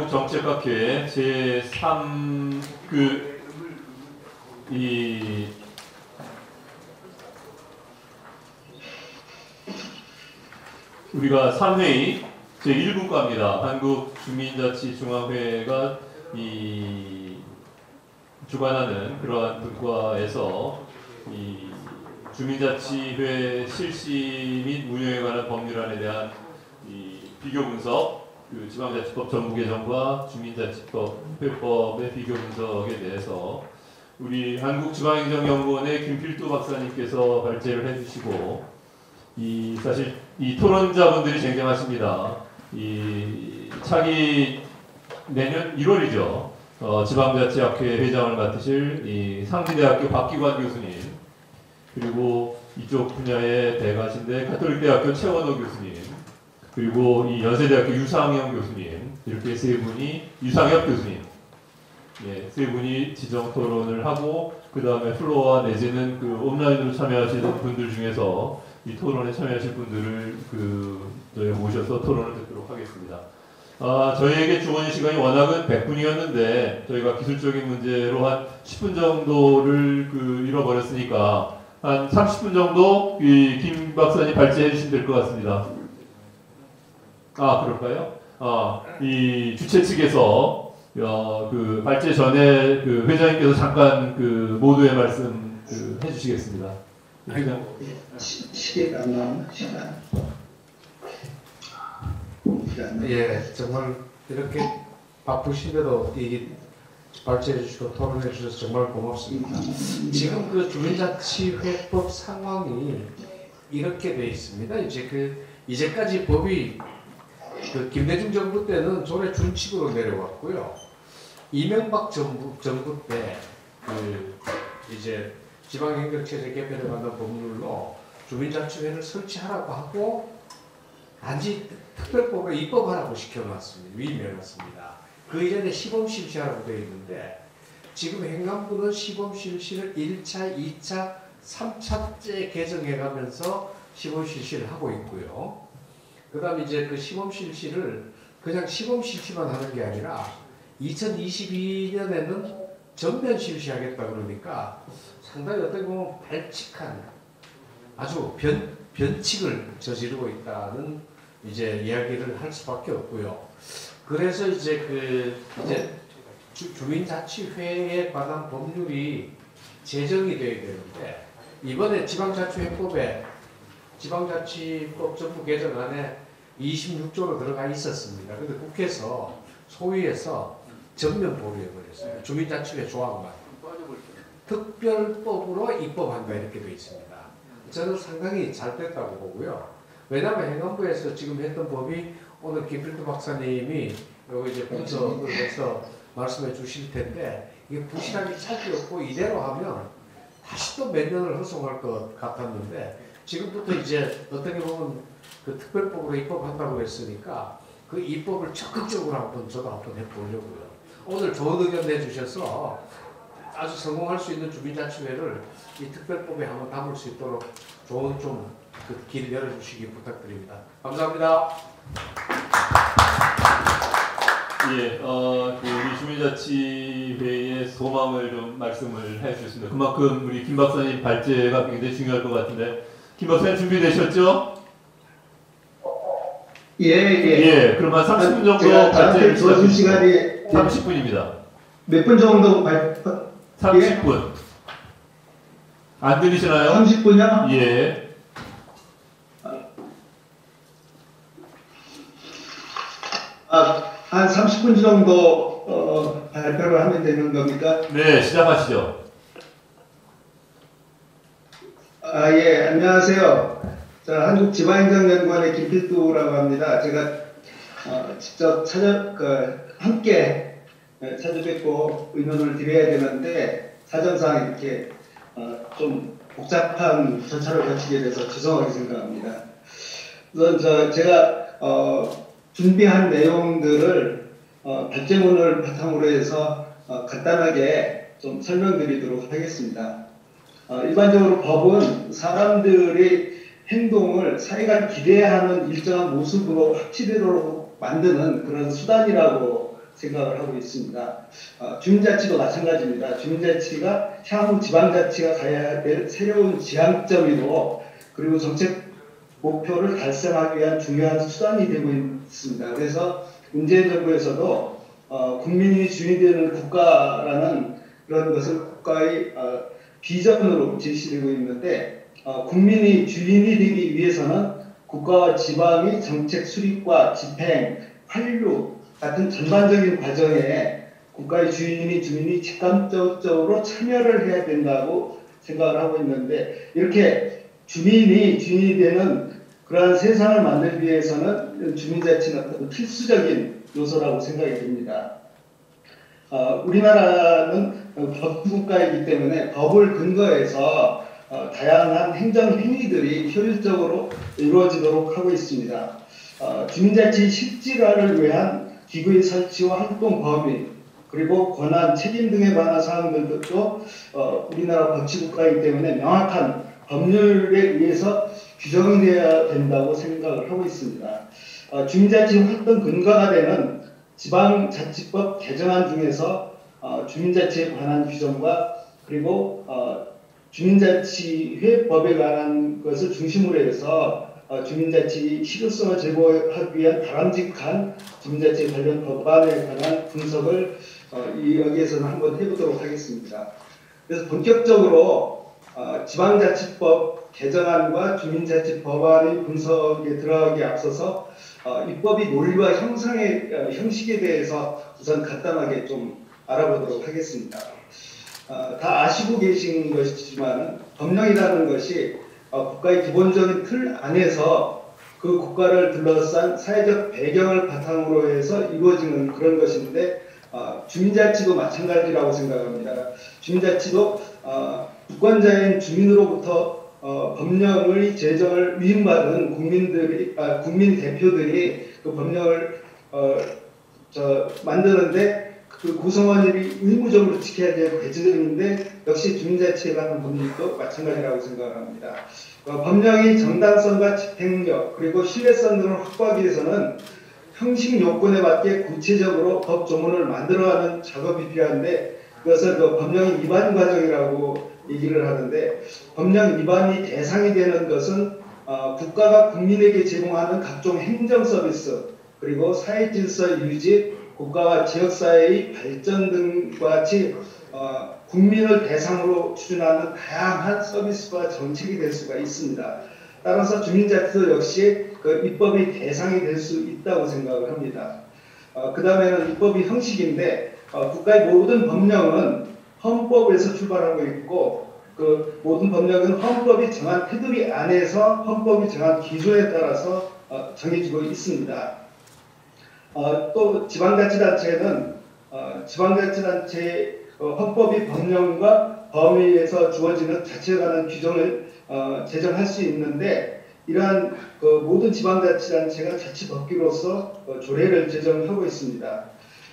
한국정책학회 제3 우리가 3회의 제1국가입니다. 한국주민자치중앙회가 주관하는 그러한 국가에서 주민자치회 실시 및 운영에 관한 법률안에 대한 비교 분석, 지방자치법 전부 개정과 주민자치법 회법의 비교 분석에 대해서 우리 한국지방행정연구원의 김필두 박사님께서 발제를 해주시고, 사실 이 토론자분들이 쟁쟁하십니다. 차기 내년 1월이죠. 지방자치학회 회장을 맡으실 상지대학교 박기관 교수님, 그리고 이쪽 분야의 대가신데 가톨릭대학교 최원호 교수님, 그리고 이 연세대학교 유상영 교수님, 이렇게 세 분이, 유상엽 교수님, 세 분이 지정 토론을 하고, 그 다음에 플로어 내지는 온라인으로 참여하시는 분들 중에서 이 토론에 참여하실 분들을 저희 모셔서 토론을 듣도록 하겠습니다. 저희에게 주어진 시간이 워낙은 100분이었는데 저희가 기술적인 문제로 한 10분 정도를 잃어버렸으니까 한 30분 정도 김 박사님 발제해 주시면 될 것 같습니다. 그럴까요? 이 주최 측에서 발제 전에 회장님께서 잠깐 모두의 말씀 해주시겠습니다. 시계가 안 나오나? 시간. 예, 정말 이렇게 바쁘신데도 발제해 주시고 토론해 주셔서 정말 고맙습니다. 지금 주민자치회법 상황이 이렇게 돼 있습니다. 이제까지 법이 김대중 정부 때는 조례 준칙으로 내려왔고요. 이명박 정부 때 이제 지방행정체제 개편에 관한 법률로 주민자치회를 설치하라고 하고 단지 특별법을 입법하라고 시켜놨습니다. 위임해놨습니다. 그 이전에 시범실시하라고 되어 있는데 지금 행안부는 시범실시를 1차, 2차, 3차째 개정해가면서 시범실시를 하고 있고요. 그 다음에 이제 시범실시를 그냥 시범실시만 하는 게 아니라 2022년에는 전면 실시하겠다 그러니까 상당히 어떻게 보면 발칙한 아주 변칙을 저지르고 있다는 이야기를 할 수밖에 없고요. 그래서 주민자치회에 관한 법률이 제정이 되어야 되는데 이번에 지방자치회법에 지방자치법 전부 개정안에 26조로 들어가 있었습니다. 그런데 국회에서 소위에서 전면 보류해버렸어요. 주민자치회 조항만 특별법으로 입법한다 이렇게 되어 있습니다. 저는 상당히 잘 됐다고 보고요. 왜냐하면 행안부에서 지금 했던 법이 오늘 김필두 박사님이 여기 분석을 해서 말씀해 주실 텐데 이게 부실하게 찰기없고 이대로 하면 다시 또 몇 년을 허송할 것 같았는데 지금부터 어떻게 보면 특별법으로 입법한다고 했으니까 그 입법을 적극적으로 저도 한번 해보려고요. 오늘 좋은 의견 내주셔서 아주 성공할 수 있는 주민자치회를 이 특별법에 한번 담을 수 있도록 좋은 길을 열어주시기 부탁드립니다. 감사합니다. 예, 우리 주민자치회의 소망을 좀 말씀을 해주셨습니다. 그만큼 우리 김 박사님 발제가 굉장히 중요할 것 같은데, 김 박사님 준비되셨죠? 예. 그럼 한 30분 정도 발제를 주어진 시간이 30분입니다. 몇 분 정도 30분. 안 들리시나요? 30분이요? 예. 한 30분 정도 발표를 하면 되는 겁니까? 네, 시작하시죠. 예, 안녕하세요. 한국지방행정연구원의 김필두라고 합니다. 제가 직접 함께 찾아뵙고 의논을 드려야 되는데 사정상 이렇게 좀 복잡한 절차를 거치게 돼서 죄송하게 생각합니다. 우선 제가 준비한 내용들을 발제문을 바탕으로 해서 간단하게 좀 설명드리도록 하겠습니다. 일반적으로 법은 사람들의 행동을 사회가 기대하는 일정한 모습으로 확실히도록 만드는 그런 수단이라고 생각을 하고 있습니다. 주민자치도 마찬가지입니다. 주민자치가 향후 지방자치가 가야 될 새로운 지향점이고 그리고 정책 목표를 달성하기 위한 중요한 수단이 되고 있습니다. 그래서 문재인 정부에서도 국민이 주인이 되는 국가라는 그런 것을 국가의 비전으로 제시되고 있는데 국민이 주인이 되기 위해서는 국가와 지방의 정책 수립과 집행, 환류 같은 전반적인 과정에 국가의 주민이 직감적으로 참여를 해야 된다고 생각을 하고 있는데 이렇게 주민이 주인이 되는 그러한 세상을 만들기 위해서는 주민자치는 어떤 필수적인 요소라고 생각이 듭니다. 우리나라는 법국가이기 때문에 법을 근거해서 다양한 행정 행위들이 효율적으로 이루어지도록 하고 있습니다. 주민자치 실질화를 위한 기구의 설치와 활동 범위 그리고 권한, 책임 등에 관한 사항들도 우리나라 법치국가이기 때문에 명확한 법률에 의해서 규정되어야 된다고 생각을 하고 있습니다. 주민자치 활동 근거가 되는 지방자치법 개정안 중에서 주민자치에 관한 규정과 그리고 주민자치회법에 관한 것을 중심으로 해서 주민자치 실효성을 제고하기 위한 바람직한 주민자치 관련 법안에 관한 분석을 여기에서는 한번 해보도록 하겠습니다. 그래서 본격적으로 지방자치법 개정안과 주민자치 법안의 분석에 들어가기 앞서서 입법의 논리와 형식에 대해서 우선 간단하게 좀 알아보도록 하겠습니다. 다 아시고 계신 것이지만 법령이라는 것이 국가의 기본적인 틀 안에서 그 국가를 둘러싼 사회적 배경을 바탕으로 해서 이루어지는 그런 것인데 주민자치도 마찬가지라고 생각합니다. 주민자치도 주권자인 주민으로부터 법령의 제정을 위임받은 국민 대표들이 그 법령을 만드는데 그 구성원들이 의무적으로 지켜야 될 대책인데 역시 주민자치에 관한 법률도 마찬가지라고 생각합니다. 법령의 정당성과 집행력 그리고 신뢰성 등을 확보하기 위해서는 형식 요건에 맞게 구체적으로 법 조문을 만들어가는 작업이 필요한데 그것을 법령 위반 과정이라고 얘기를 하는데 법령 위반이 대상이 되는 것은 국가가 국민에게 제공하는 각종 행정 서비스 그리고 사회 질서 유지 국가와 지역사회의 발전 등과 같이 국민을 대상으로 추진하는 다양한 서비스와 정책이 될 수가 있습니다. 따라서 주민자치도 역시 그 입법의 대상이 될 수 있다고 생각을 합니다. 그 다음에는 입법의 형식인데 국가의 모든 법령은 헌법에서 출발하고 있고 그 모든 법령은 헌법이 정한 테두리 안에서 헌법이 정한 기준에 따라서 정해지고 있습니다. 또 지방자치단체는 지방자치단체의 헌법이 법령과 범위에서 주어지는 자치에 관한 규정을 제정할 수 있는데 이러한 모든 지방자치단체가 자치법규로서 조례를 제정하고 있습니다.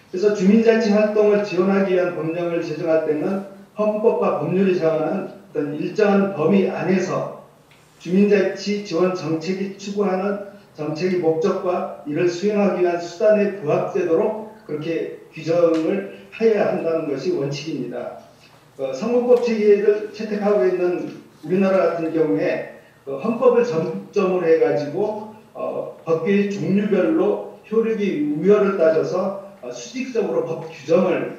그래서 주민자치 활동을 지원하기 위한 법령을 제정할 때는 헌법과 법률이 정하는 어떤 일정한 범위 안에서 주민자치 지원 정책이 추구하는 정책의 목적과 이를 수행하기 위한 수단에 부합되도록 그렇게 규정을 해야 한다는 것이 원칙입니다. 상호법 체계를 채택하고 있는 우리나라 같은 경우에 헌법을 전점으로 해가지고 법규의 종류별로 효력의 우열을 따져서 수직적으로 법 규정을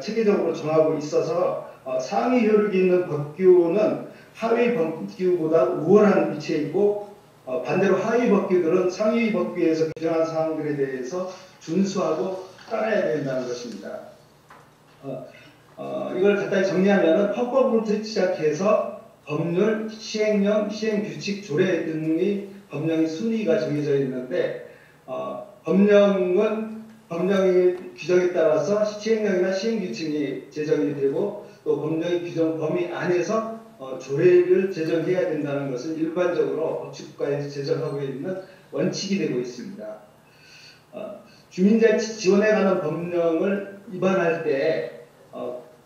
체계적으로 정하고 있어서 상위 효력이 있는 법규는 하위 법규보다 우월한 위치에 있고 반대로 하위 법규들은 상위 법규에서 규정한 사항들에 대해서 준수하고 따라야 된다는 것입니다. 이걸 간단히 정리하면 헌법부터 시작해서 법률, 시행령, 시행규칙, 조례 등의 법령의 순위가 정해져 있는데 법령의 규정에 따라서 시행령이나 시행규칙이 제정이 되고 또 법령의 규정 범위 안에서 조례를 제정해야 된다는 것은 일반적으로 법치국가에서 제정하고 있는 원칙이 되고 있습니다. 주민자치 지원에 관한 법령을 위반할 때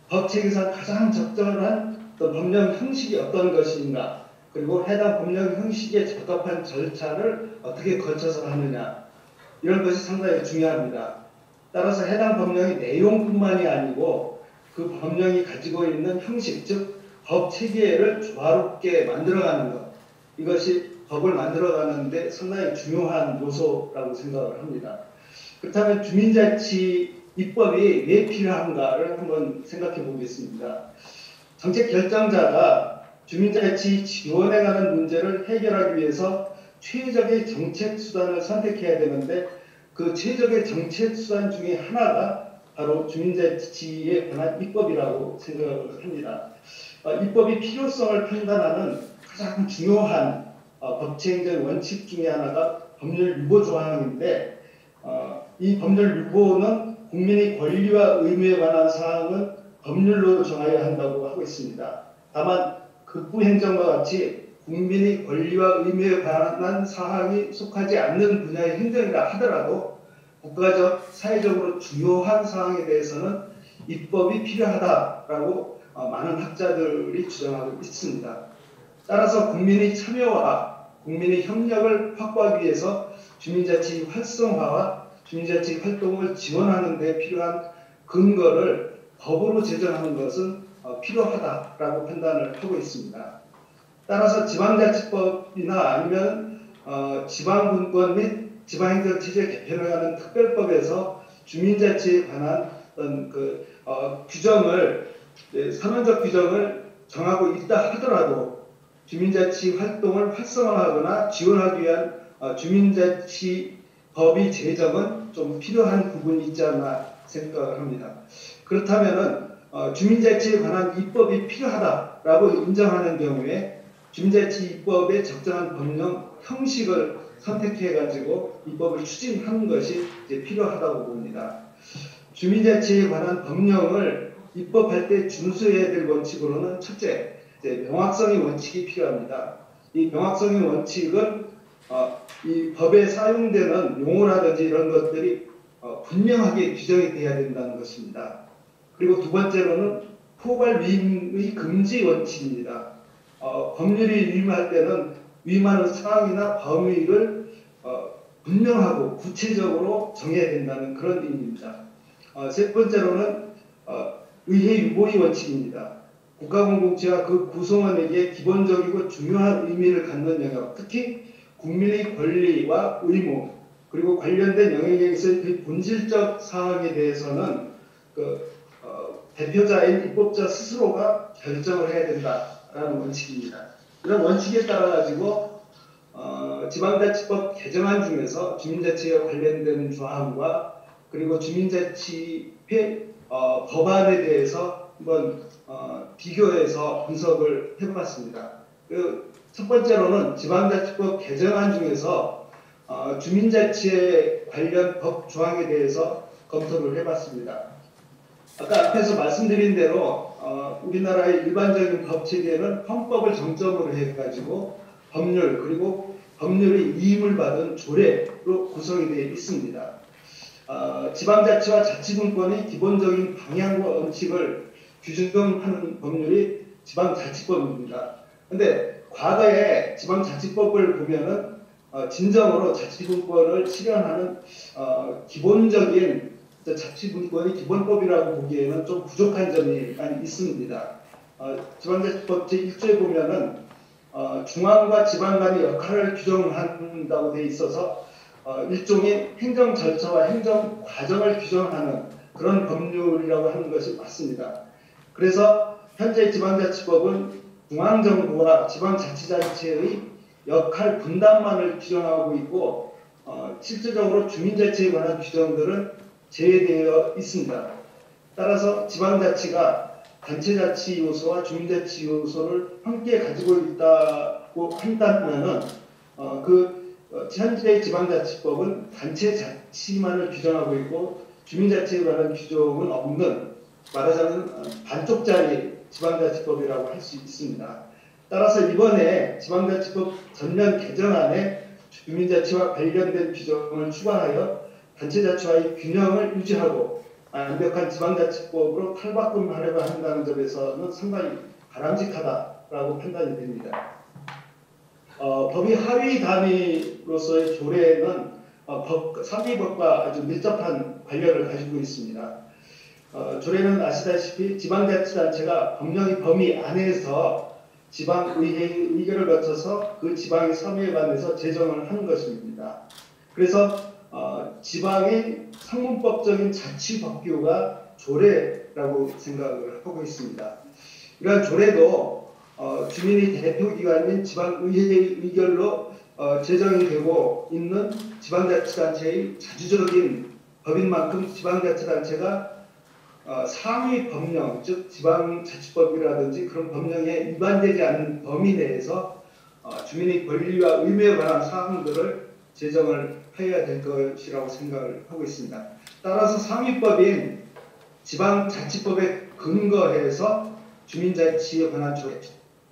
법칙에서 가장 적절한 법령 형식이 어떤 것인가 그리고 해당 법령 형식에 적합한 절차를 어떻게 거쳐서 하느냐 이런 것이 상당히 중요합니다. 따라서 해당 법령의 내용뿐만이 아니고 그 법령이 가지고 있는 형식, 즉 법 체계를 조화롭게 만들어가는 것, 이것이 법을 만들어가는데 상당히 중요한 요소라고 생각을 합니다. 그렇다면 주민자치 입법이 왜 필요한가를 한번 생각해 보겠습니다. 정책 결정자가 주민자치 지원해가는 문제를 해결하기 위해서 최적의 정책 수단을 선택해야 되는데 그 최적의 정책 수단 중에 하나가 바로 주민자치에 관한 입법이라고 생각을 합니다. 입법이 필요성을 판단하는 가장 중요한 법치행정 원칙 중에 하나가 법률 유보 조항인데 이 법률 유보는 국민의 권리와 의무에 관한 사항은 법률로 정하여야 한다고 하고 있습니다. 다만 극부행정과 같이 국민의 권리와 의무에 관한 사항이 속하지 않는 분야의 행정이라 하더라도 국가적, 사회적으로 중요한 사항에 대해서는 입법이 필요하다라고 많은 학자들이 주장하고 있습니다. 따라서 국민의 참여와 국민의 협력을 확보하기 위해서 주민자치 활성화와 주민자치 활동을 지원하는 데 필요한 근거를 법으로 제정하는 것은 필요하다라고 판단을 하고 있습니다. 따라서 지방자치법이나 아니면 지방분권 및 지방행정체제 개편을 하는 특별법에서 주민자치에 관한 규정을 선언적 규정을 정하고 있다 하더라도 주민자치 활동을 활성화하거나 지원하기 위한 주민자치법의 제정은 좀 필요한 부분이 있지 않나 생각을 합니다. 그렇다면은 주민자치에 관한 입법이 필요하다라고 인정하는 경우에 주민자치 입법에 적정한 법령 형식을 선택해가지고 입법을 추진하는 것이 이제 필요하다고 봅니다. 주민자치에 관한 법령을 입법할 때 준수해야 될 원칙으로는 첫째, 명확성의 원칙이 필요합니다. 이 명확성의 원칙은 이 법에 사용되는 용어라든지 이런 것들이 분명하게 규정이 돼야 된다는 것입니다. 그리고 두 번째로는 포괄 위임의 금지 원칙입니다. 법률이 위임할 때는 위임하는 상황이나 범위를 분명하고 구체적으로 정해야 된다는 그런 의미입니다. 세 번째로는 의회 유보의 원칙입니다. 국가공동체와 그 구성원에게 기본적이고 중요한 의미를 갖는 영역, 특히 국민의 권리와 의무, 그리고 관련된 영역에서의 그 본질적 사항에 대해서는 대표자인 입법자 스스로가 결정을 해야 된다라는 원칙입니다. 이런 원칙에 따라 가지고 지방자치법 개정안 중에서 주민자치와 관련된 조항과 그리고 주민자치 법안에 대해서 한번 비교해서 분석을 해봤습니다. 첫 번째로는 지방자치법 개정안 중에서 주민자치에 관련 법 조항에 대해서 검토를 해봤습니다. 아까 앞에서 말씀드린 대로 우리나라의 일반적인 법 체계는 헌법을 정점으로 해가지고 법률 그리고 법률의 위임을 받은 조례로 구성이 되어 있습니다. 지방자치와 자치분권의 기본적인 방향과 원칙을 규정하는 법률이 지방자치법입니다. 그런데 과거에 지방자치법을 보면은 진정으로 자치분권을 실현하는 기본적인 자치분권의 기본법이라고 보기에는 좀 부족한 점이 많이 있습니다. 지방자치법 제1조에 보면은 중앙과 지방 간의 역할을 규정한다고 되어 있어서 일종의 행정 절차와 행정 과정을 규정하는 그런 법률이라고 하는 것이 맞습니다. 그래서 현재 지방자치법은 중앙정부와 지방자치단체의 역할 분담만을 규정하고 있고 실질적으로 주민자치에 관한 규정들은 제외되어 있습니다. 따라서 지방자치가 단체자치 요소와 주민자치 요소를 함께 가지고 있다고 한다면은 현재 지방자치법은 단체자치만을 규정하고 있고 주민자치에 관한 규정은 없는 말하자면 반쪽짜리 지방자치법이라고 할 수 있습니다. 따라서 이번에 지방자치법 전면 개정안에 주민자치와 관련된 규정을 추가하여 단체자치와의 균형을 유지하고 완벽한 지방자치법으로 탈바꿈하려고 한다는 점에서는 상당히 바람직하다라고 판단이 됩니다. 법의 하위 단위로서의 조례는 상위법과 아주 밀접한 관련을 가지고 있습니다. 조례는 아시다시피 지방자치단체가 법령의 범위 안에서 지방의회의 의결을 거쳐서 그 지방의 사무에 관해서 제정을 하는 것입니다. 그래서 지방의 상문법적인 자치법규가 조례라고 생각을 하고 있습니다. 이러한 조례도 주민의 대표기관인 지방의회의 의결로 제정이 되고 있는 지방자치단체의 자주적인 법인 만큼 지방자치단체가 상위 법령, 즉 지방자치법이라든지 그런 법령에 위반되지 않는 범위 내에서 주민의 권리와 의무에 관한 사항들을 제정을 해야 될 것이라고 생각을 하고 있습니다. 따라서 상위법인 지방자치법에 근거해서 주민자치에 관한 조례,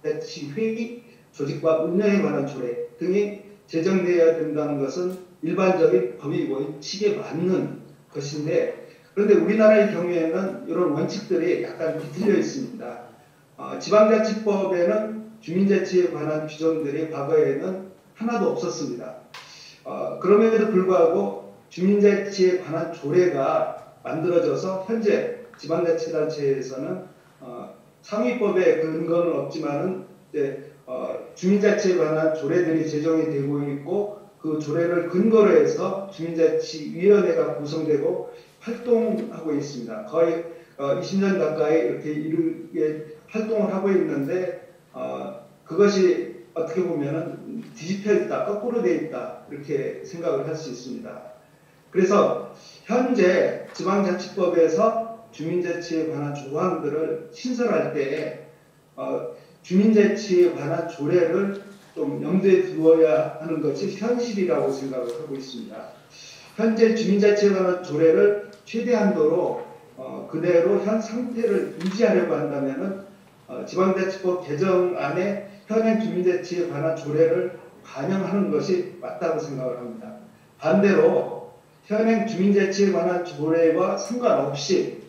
자치회의, 조직과 운영에 관한 조례 등이 제정되어야 된다는 것은 일반적인 법의 원칙에 맞는 것인데, 그런데 우리나라의 경우에는 이런 원칙들이 약간 비틀려 있습니다. 지방자치법에는 주민자치에 관한 규정들이 과거에는 하나도 없었습니다. 그럼에도 불구하고 주민자치에 관한 조례가 만들어져서 현재 지방자치단체에서는 상위법의 근거는 없지만은 주민자치에 관한 조례들이 제정이 되고 있고, 그 조례를 근거로 해서 주민자치위원회가 구성되고 활동하고 있습니다. 거의 20년 가까이 이렇게 이르게 활동을 하고 있는데, 그것이 어떻게 보면은 뒤집혀 있다, 거꾸로 되어 있다, 이렇게 생각을 할 수 있습니다. 그래서 현재 지방자치법에서 주민자치에 관한 조항들을 신설할 때 주민자치에 관한 조례를 좀 염두에 두어야 하는 것이 현실이라고 생각을 하고 있습니다. 현재 주민자치에 관한 조례를 최대한도로 그대로 현 상태를 유지하려고 한다면은 지방자치법 개정안에 현행 주민자치에 관한 조례를 반영하는 것이 맞다고 생각을 합니다. 반대로 현행 주민자치에 관한 조례와 상관없이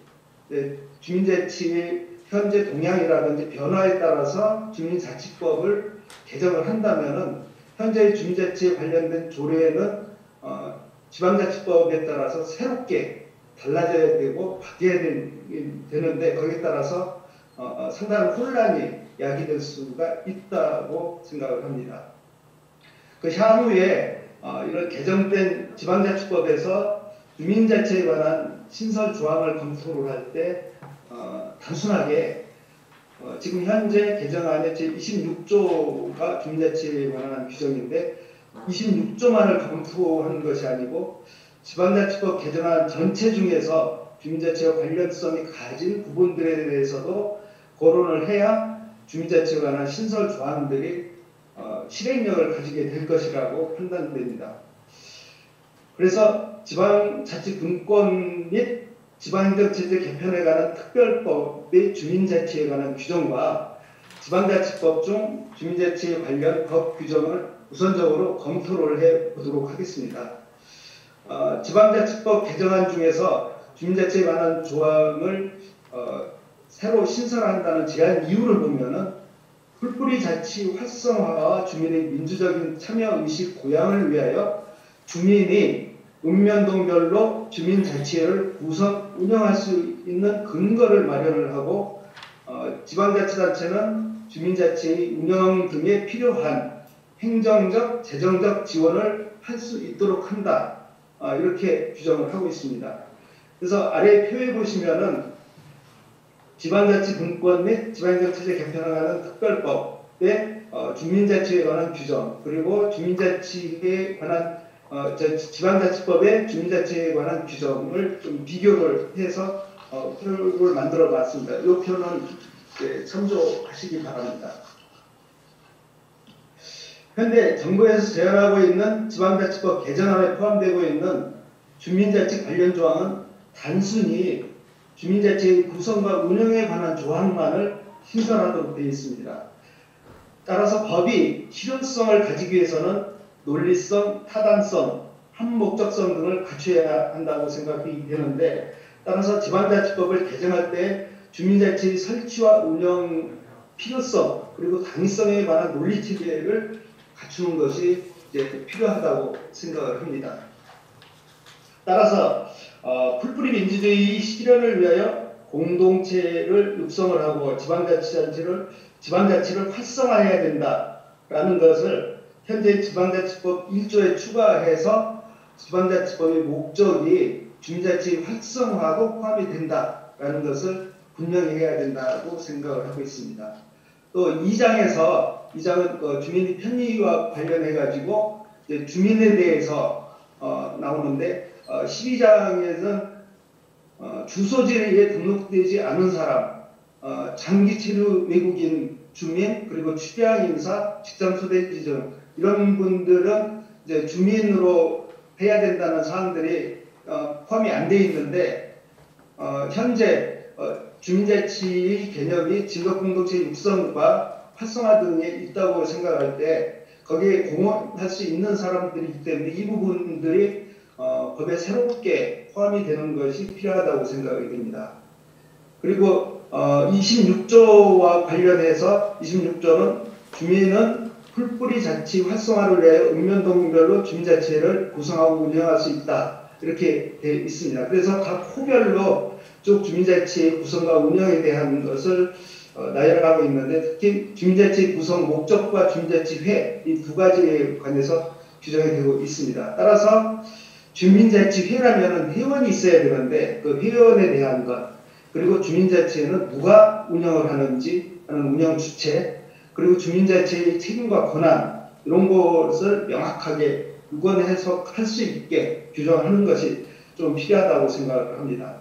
주민자치의 현재 동향이라든지 변화에 따라서 주민자치법을 개정을 한다면은 현재의 주민자치에 관련된 조례는 지방자치법에 따라서 새롭게 달라져야 되고 바뀌어야 되는데, 거기에 따라서 상당한 혼란이 야기될 수가 있다고 생각을 합니다. 그 향후에 이런 개정된 지방자치법에서 주민자치에 관한 신설 조항을 검토를 할 때 단순하게 지금 현재 개정안의 제26조가 주민자치에 관한 규정인데 26조만을 검토하는 것이 아니고 지방자치법 개정안 전체 중에서 주민자치와 관련성이 가진 부분들에 대해서도 고론을 해야 주민자치에 관한 신설 조항들이 실행력을 가지게 될 것이라고 판단됩니다. 그래서 지방자치분권 및 지방행정체제 개편에 관한 특별법의 주민자치에 관한 규정과 지방자치법 중 주민자치에 관련 법 규정을 우선적으로 검토를 해보도록 하겠습니다. 지방자치법 개정안 중에서 주민자치에 관한 조항을 새로 신설한다는 제한 이유를 보면은 풀뿌리 자치 활성화와 주민의 민주적인 참여의식 고양을 위하여 주민이 읍면동별로 주민자치회를 구성 운영할 수 있는 근거를 마련을 하고 지방자치단체는 주민자치의 운영 등에 필요한 행정적, 재정적 지원을 할 수 있도록 한다. 이렇게 규정을 하고 있습니다. 그래서 아래 표에 보시면은 지방자치분권 및 지방행정체제 개편하는 특별법의 주민자치에 관한 규정, 그리고 주민자치에 관한 지방자치법의 주민자치에 관한 규정을 좀 비교를 해서 표를 만들어 봤습니다. 이 표는 참조하시기 바랍니다. 현재 정부에서 제안하고 있는 지방자치법 개정안에 포함되고 있는 주민자치 관련 조항은 단순히 주민자치의 구성과 운영에 관한 조항만을 신설하도록 되어 있습니다. 따라서 법이 실효성을 가지기 위해서는 논리성, 타당성, 합목적성 등을 갖춰야 한다고 생각이 되는데, 따라서 지방자치법을 개정할 때 주민자치의 설치와 운영 필요성 그리고 당위성에 관한 논리체계를 갖추는 것이 이제 필요하다고 생각을 합니다. 따라서 풀뿌리 민주주의 실현을 위하여 공동체를 육성을 하고 지방자치를 활성화해야 된다라는 것을 현재 지방자치법 1조에 추가해서 지방자치법의 목적이 주민자치 활성화도 포함이 된다라는 것을 분명히 해야 된다고 생각을 하고 있습니다. 또 2장은 주민 편의와 관련해 가지고 주민에 대해서 나오는데 12장에는 주소지에 등록되지 않은 사람, 장기 체류 외국인 주민, 그리고 취약 인사, 직장 소대지 등 이런 분들은 이제 주민으로 해야 된다는 사항들이 포함이 안 돼 있는데 현재 주민자치의 개념이 지역공동체 육성과 활성화 등에 있다고 생각할 때 거기에 공헌할 수 있는 사람들이기 때문에 이 부분들이 법에 새롭게 포함이 되는 것이 필요하다고 생각이 됩니다. 그리고 26조와 관련해서 26조는 주민은 풀뿌리 자치 활성화를 위하여 읍면동별로 주민자치를 구성하고 운영할 수 있다. 이렇게 되어 있습니다. 그래서 각 호별로 쭉 주민자치 구성과 운영에 대한 것을 나열하고 있는데 특히 주민자치 구성 목적과 주민자치회 이 두 가지에 관해서 규정이 되고 있습니다. 따라서 주민자치회라면 회원이 있어야 되는데 그 회원에 대한 것 그리고 주민자치회는 누가 운영을 하는지 하는 운영 주체 그리고 주민자치의 책임과 권한 이런 것을 명확하게 유권 해석할 수 있게 규정하는 것이 좀 필요하다고 생각을 합니다.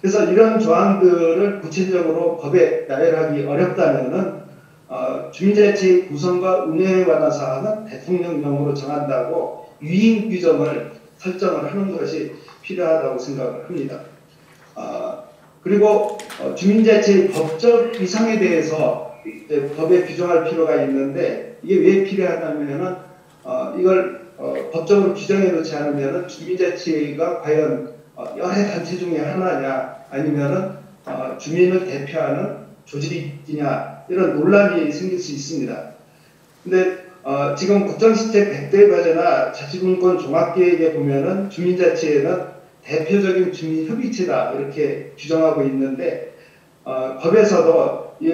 그래서 이런 조항들을 구체적으로 법에 나열하기 어렵다면은 주민자치 구성과 운영에 관한 사항은 대통령령으로 정한다고 유인 규정을 설정을 하는 것이 필요하다고 생각을 합니다. 그리고 주민자치 법적 이상에 대해서 법에 규정할 필요가 있는데 이게 왜 필요하냐면은 이걸 법적으로 규정해 놓지 않으면은 주민자치가 과연 여러 단체 중에 하나냐 아니면은 주민을 대표하는 조직이냐 이런 논란이 생길 수 있습니다. 근데 지금 국정시책 100대 과제나 자치분권 종합계획에 보면은 주민자치에는 대표적인 주민협의체다 이렇게 규정하고 있는데 법에서도 이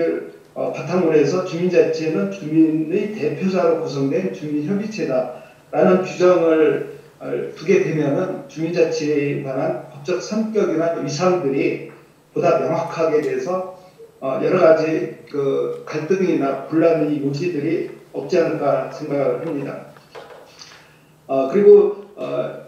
바탕으로 해서 주민자치는 주민의 대표자로 구성된 주민협의체다라는 규정을 두게 되면은 주민자치에 관한 법적 성격이나 위상들이 보다 명확하게 돼서 여러 가지 그 갈등이나 분란의 요지들이 없지 않을까 생각을 합니다. 그리고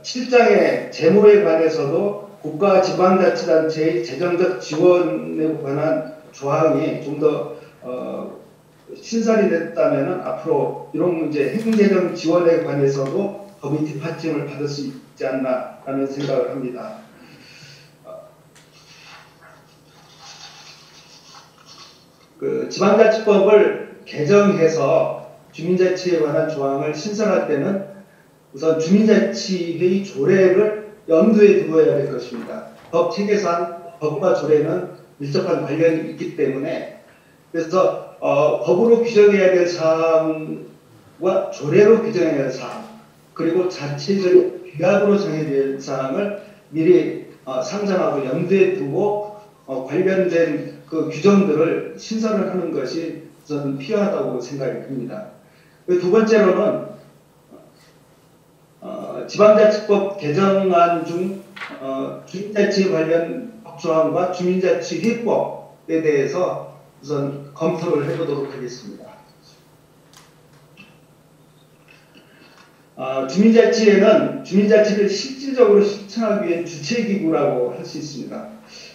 7장의 재무에 관해서도 국가 지방자치단체의 재정적 지원에 관한 조항이 좀 더 신설이 됐다면 앞으로 이런 문제 행정재정 지원에 관해서도 법이 뒷받침을 받을 수 있지 않나라는 생각을 합니다. 그 지방자치법을 개정해서 주민자치에 관한 조항을 신설할 때는 우선 주민자치회의 조례를 염두에 두어야 될 것입니다. 법 체계상 법과 조례는 밀접한 관련이 있기 때문에 그래서 법으로 규정해야 될 사항과 조례로 규정해야 할 사항 그리고 자체적 규약으로 정해야 될 사항을 미리 상정하고 염두에 두고 관련된 그 규정들을 신설을 하는 것이 저는 필요하다고 생각이 듭니다. 두 번째로는 지방자치법 개정안 중 주민자치 관련 법조항과 주민자치회법에 대해서 우선 검토를 해보도록 하겠습니다. 주민자치에는 주민자치를 실질적으로 실천하기 위한 주체기구라고 할 수 있습니다.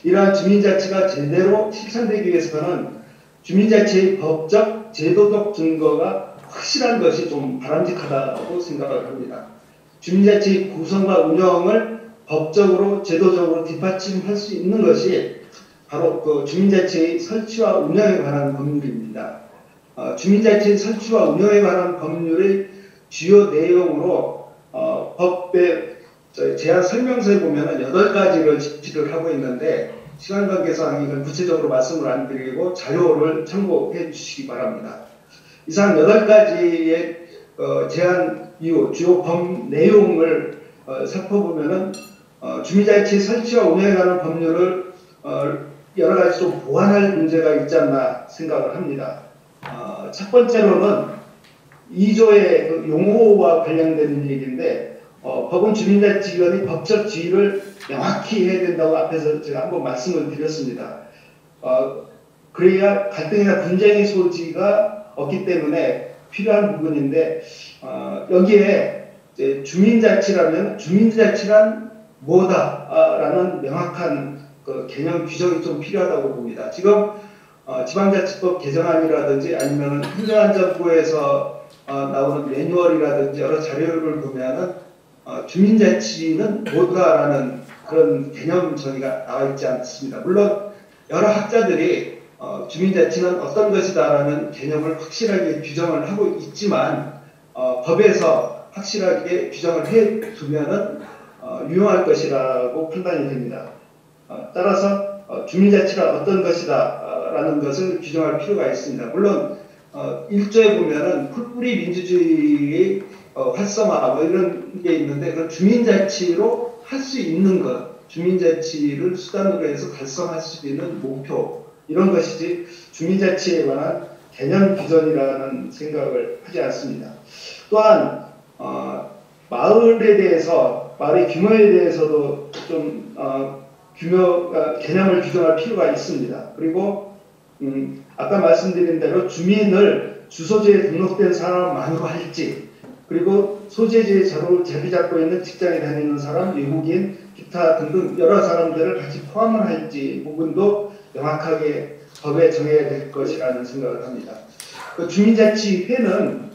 이러한 주민자치가 제대로 실천되기 위해서는 주민자치의 법적, 제도적 증거가 확실한 것이 좀 바람직하다고 생각을 합니다. 주민자치 구성과 운영을 법적으로, 제도적으로 뒷받침할 수 있는 것이 바로 그 주민자치의 설치와 운영에 관한 법률입니다. 주민자치 설치와 운영에 관한 법률의 주요 내용으로 법의 제안 설명서에 보면 8가지를 지시를 하고 있는데 시간 관계상 이건 구체적으로 말씀을 안 드리고 자료를 참고해 주시기 바랍니다. 이상 8가지의 제안 이후 주요 법 내용을 살펴보면은 주민자치 설치와 운영에 관한 법률을 여러 가지 좀 보완할 문제가 있지 않나 생각을 합니다. 첫 번째로는 2조의 그 용어와 관련된 얘기인데 법은 주민자치위원회 법적 지위를 명확히 해야 된다고 앞에서 제가 한번 말씀을 드렸습니다. 그래야 갈등이나 분쟁의 소지가 없기 때문에 필요한 부분인데 여기에 이제 주민자치라면 주민자치란 뭐다라는 명확한 그 개념 규정이 좀 필요하다고 봅니다. 지금 지방자치법 개정안이라든지 아니면 행정안전부에서 나오는 매뉴얼이라든지 여러 자료를 보면은 주민자치는 뭐다라는 그런 개념 정의가 나와 있지 않습니다. 물론 여러 학자들이 주민자치는 어떤 것이다라는 개념을 확실하게 규정을 하고 있지만 법에서 확실하게 규정을 해 두면은 유용할 것이라고 판단이 됩니다. 따라서 주민자치가 어떤 것이다라는 것을 규정할 필요가 있습니다. 물론 1조에 보면은 풀뿌리 민주주의의 활성화 뭐 이런 게 있는데 그 주민자치로 할 수 있는 것, 주민자치를 수단으로 해서 달성할 수 있는 목표 이런 것이지 주민자치에 관한 개념 규정이라는 생각을 하지 않습니다. 또한 마을에 대해서 마을의 규모에 대해서도 좀 개념을 규정할 필요가 있습니다. 그리고 아까 말씀드린 대로 주민을 주소지에 등록된 사람만으로 할지 그리고 소재지의 자리 잡고 있는 직장에 다니는 사람, 외국인, 기타 등등 여러 사람들을 같이 포함을 할지 부분도 명확하게 법에 정해야 될 것이라는 생각을 합니다. 그 주민자치회는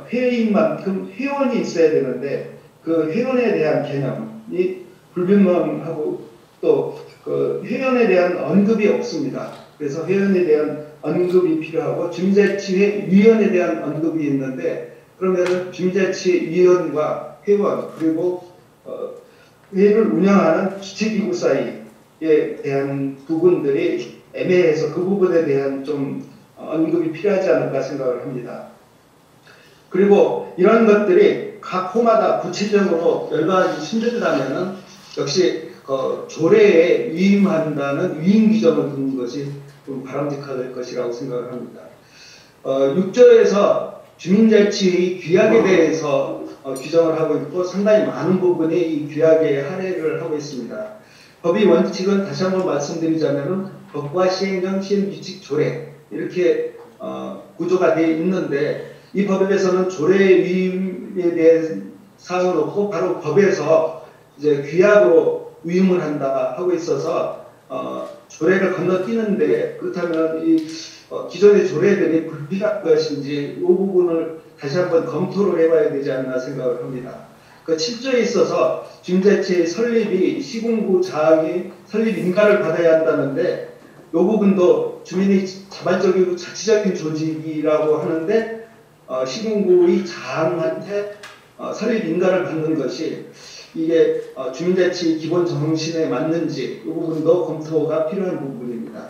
회의인 만큼 회원이 있어야 되는데 그 회원에 대한 개념이 불분명하고 또 그 회원에 대한 언급이 없습니다. 그래서 회원에 대한 언급이 필요하고 주민자치회 위원에 대한 언급이 있는데 그러면 주민자치회 위원과 회원 그리고 회를 운영하는 주체기구 사이에 대한 부분들이 애매해서 그 부분에 대한 좀 언급이 필요하지 않을까 생각을 합니다. 그리고 이런 것들이 각 호마다 구체적으로 열거하기 힘들다면은 역시 조례에 위임한다는 위임 규정을 두는 것이 좀 바람직할 것이라고 생각을 합니다. 6조에서 주민자치의 규약에 대해서 규정을 하고 있고 상당히 많은 부분이 이 규약에 할애를 하고 있습니다. 법의 원칙은 다시 한번 말씀드리자면 법과 시행령, 시행규칙, 조례 이렇게 구조가 되어 있는데 이 법에서는 조례 위임에 대한 사항은 없고 바로 법에서 이제 규약으로 위임을 한다 하고 있어서 조례를 건너뛰는데 그렇다면 이 기존의 조례들이 불필요한 것인지 이 부분을 다시 한번 검토를 해봐야 되지 않나 생각을 합니다. 그 7조에 있어서 주민자치의 설립이 시군구 자항이 설립 인가를 받아야 한다는데 이 부분도 주민이 자발적이고 자치적인 조직이라고 하는데 시군구의 자항한테 설립 인가를 받는 것이 이게 주민자치 기본 정신에 맞는지 이 부분도 검토가 필요한 부분입니다.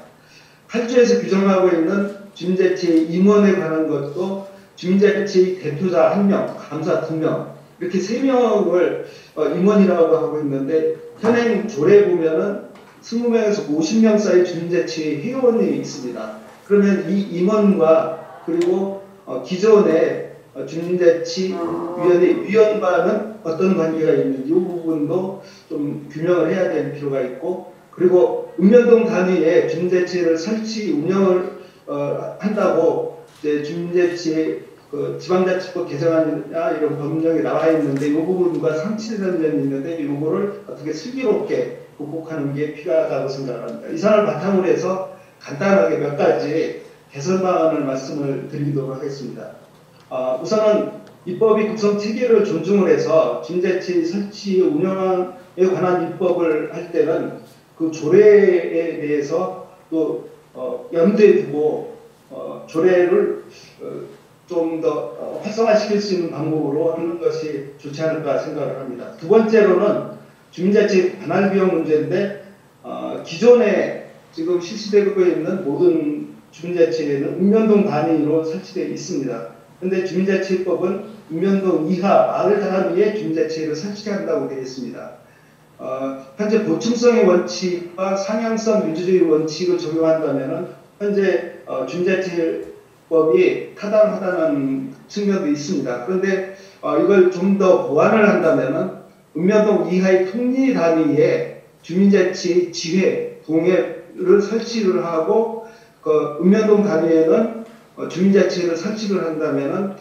8조에서 규정하고 있는 주민자치 임원에 관한 것도 주민자치 대표자 1명, 감사 2명 이렇게 3명을 임원이라고 하고 있는데 현행 조례에 보면은 20명에서 50명 사이 주민자치 회원이 있습니다. 그러면 이 임원과 그리고 기존의 주민자치위원회 위원과는 어떤 관계가 있는지 이 부분도 좀 규명을 해야 될 필요가 있고 그리고 읍면동 단위에 주민자치를 설치 운영을 한다고 이제 주민자치 그 지방자치법 개정안이나 이런 법령이 나와 있는데 이 부분과 상치되는 점이 있는데 이거를 어떻게 슬기롭게 극복하는 게 필요하다고 생각합니다. 이 사안을 바탕으로 해서 간단하게 몇 가지 개선 방안을 말씀을 드리도록 하겠습니다. 우선은 입법이 구성 체계를 존중을 해서 주민자치 설치 운영에 관한 입법을 할 때는 그 조례에 대해서 또 염두에 두고 조례를 좀 더 활성화시킬 수 있는 방법으로 하는 것이 좋지 않을까 생각을 합니다. 두 번째로는 주민자치 관할 비용 문제인데 기존에 지금 실시되고 있는 모든 주민자치에는 읍면동 단위로 설치되어 있습니다. 그런데 주민자치법은 읍면동 이하 마을 단위에 주민자치를 설치한다고 되어 있습니다. 현재 보충성의 원칙과 상향성 유지주의 원칙을 적용한다면은 현재 주민자치법이 타당하다는 측면도 있습니다. 그런데 이걸 좀 더 보완을 한다면은 읍면동 이하의 통리 단위에 주민자치 지회 동회를 설치를 하고 그 읍면동 단위에는 주민자치회를 설치를 한다면은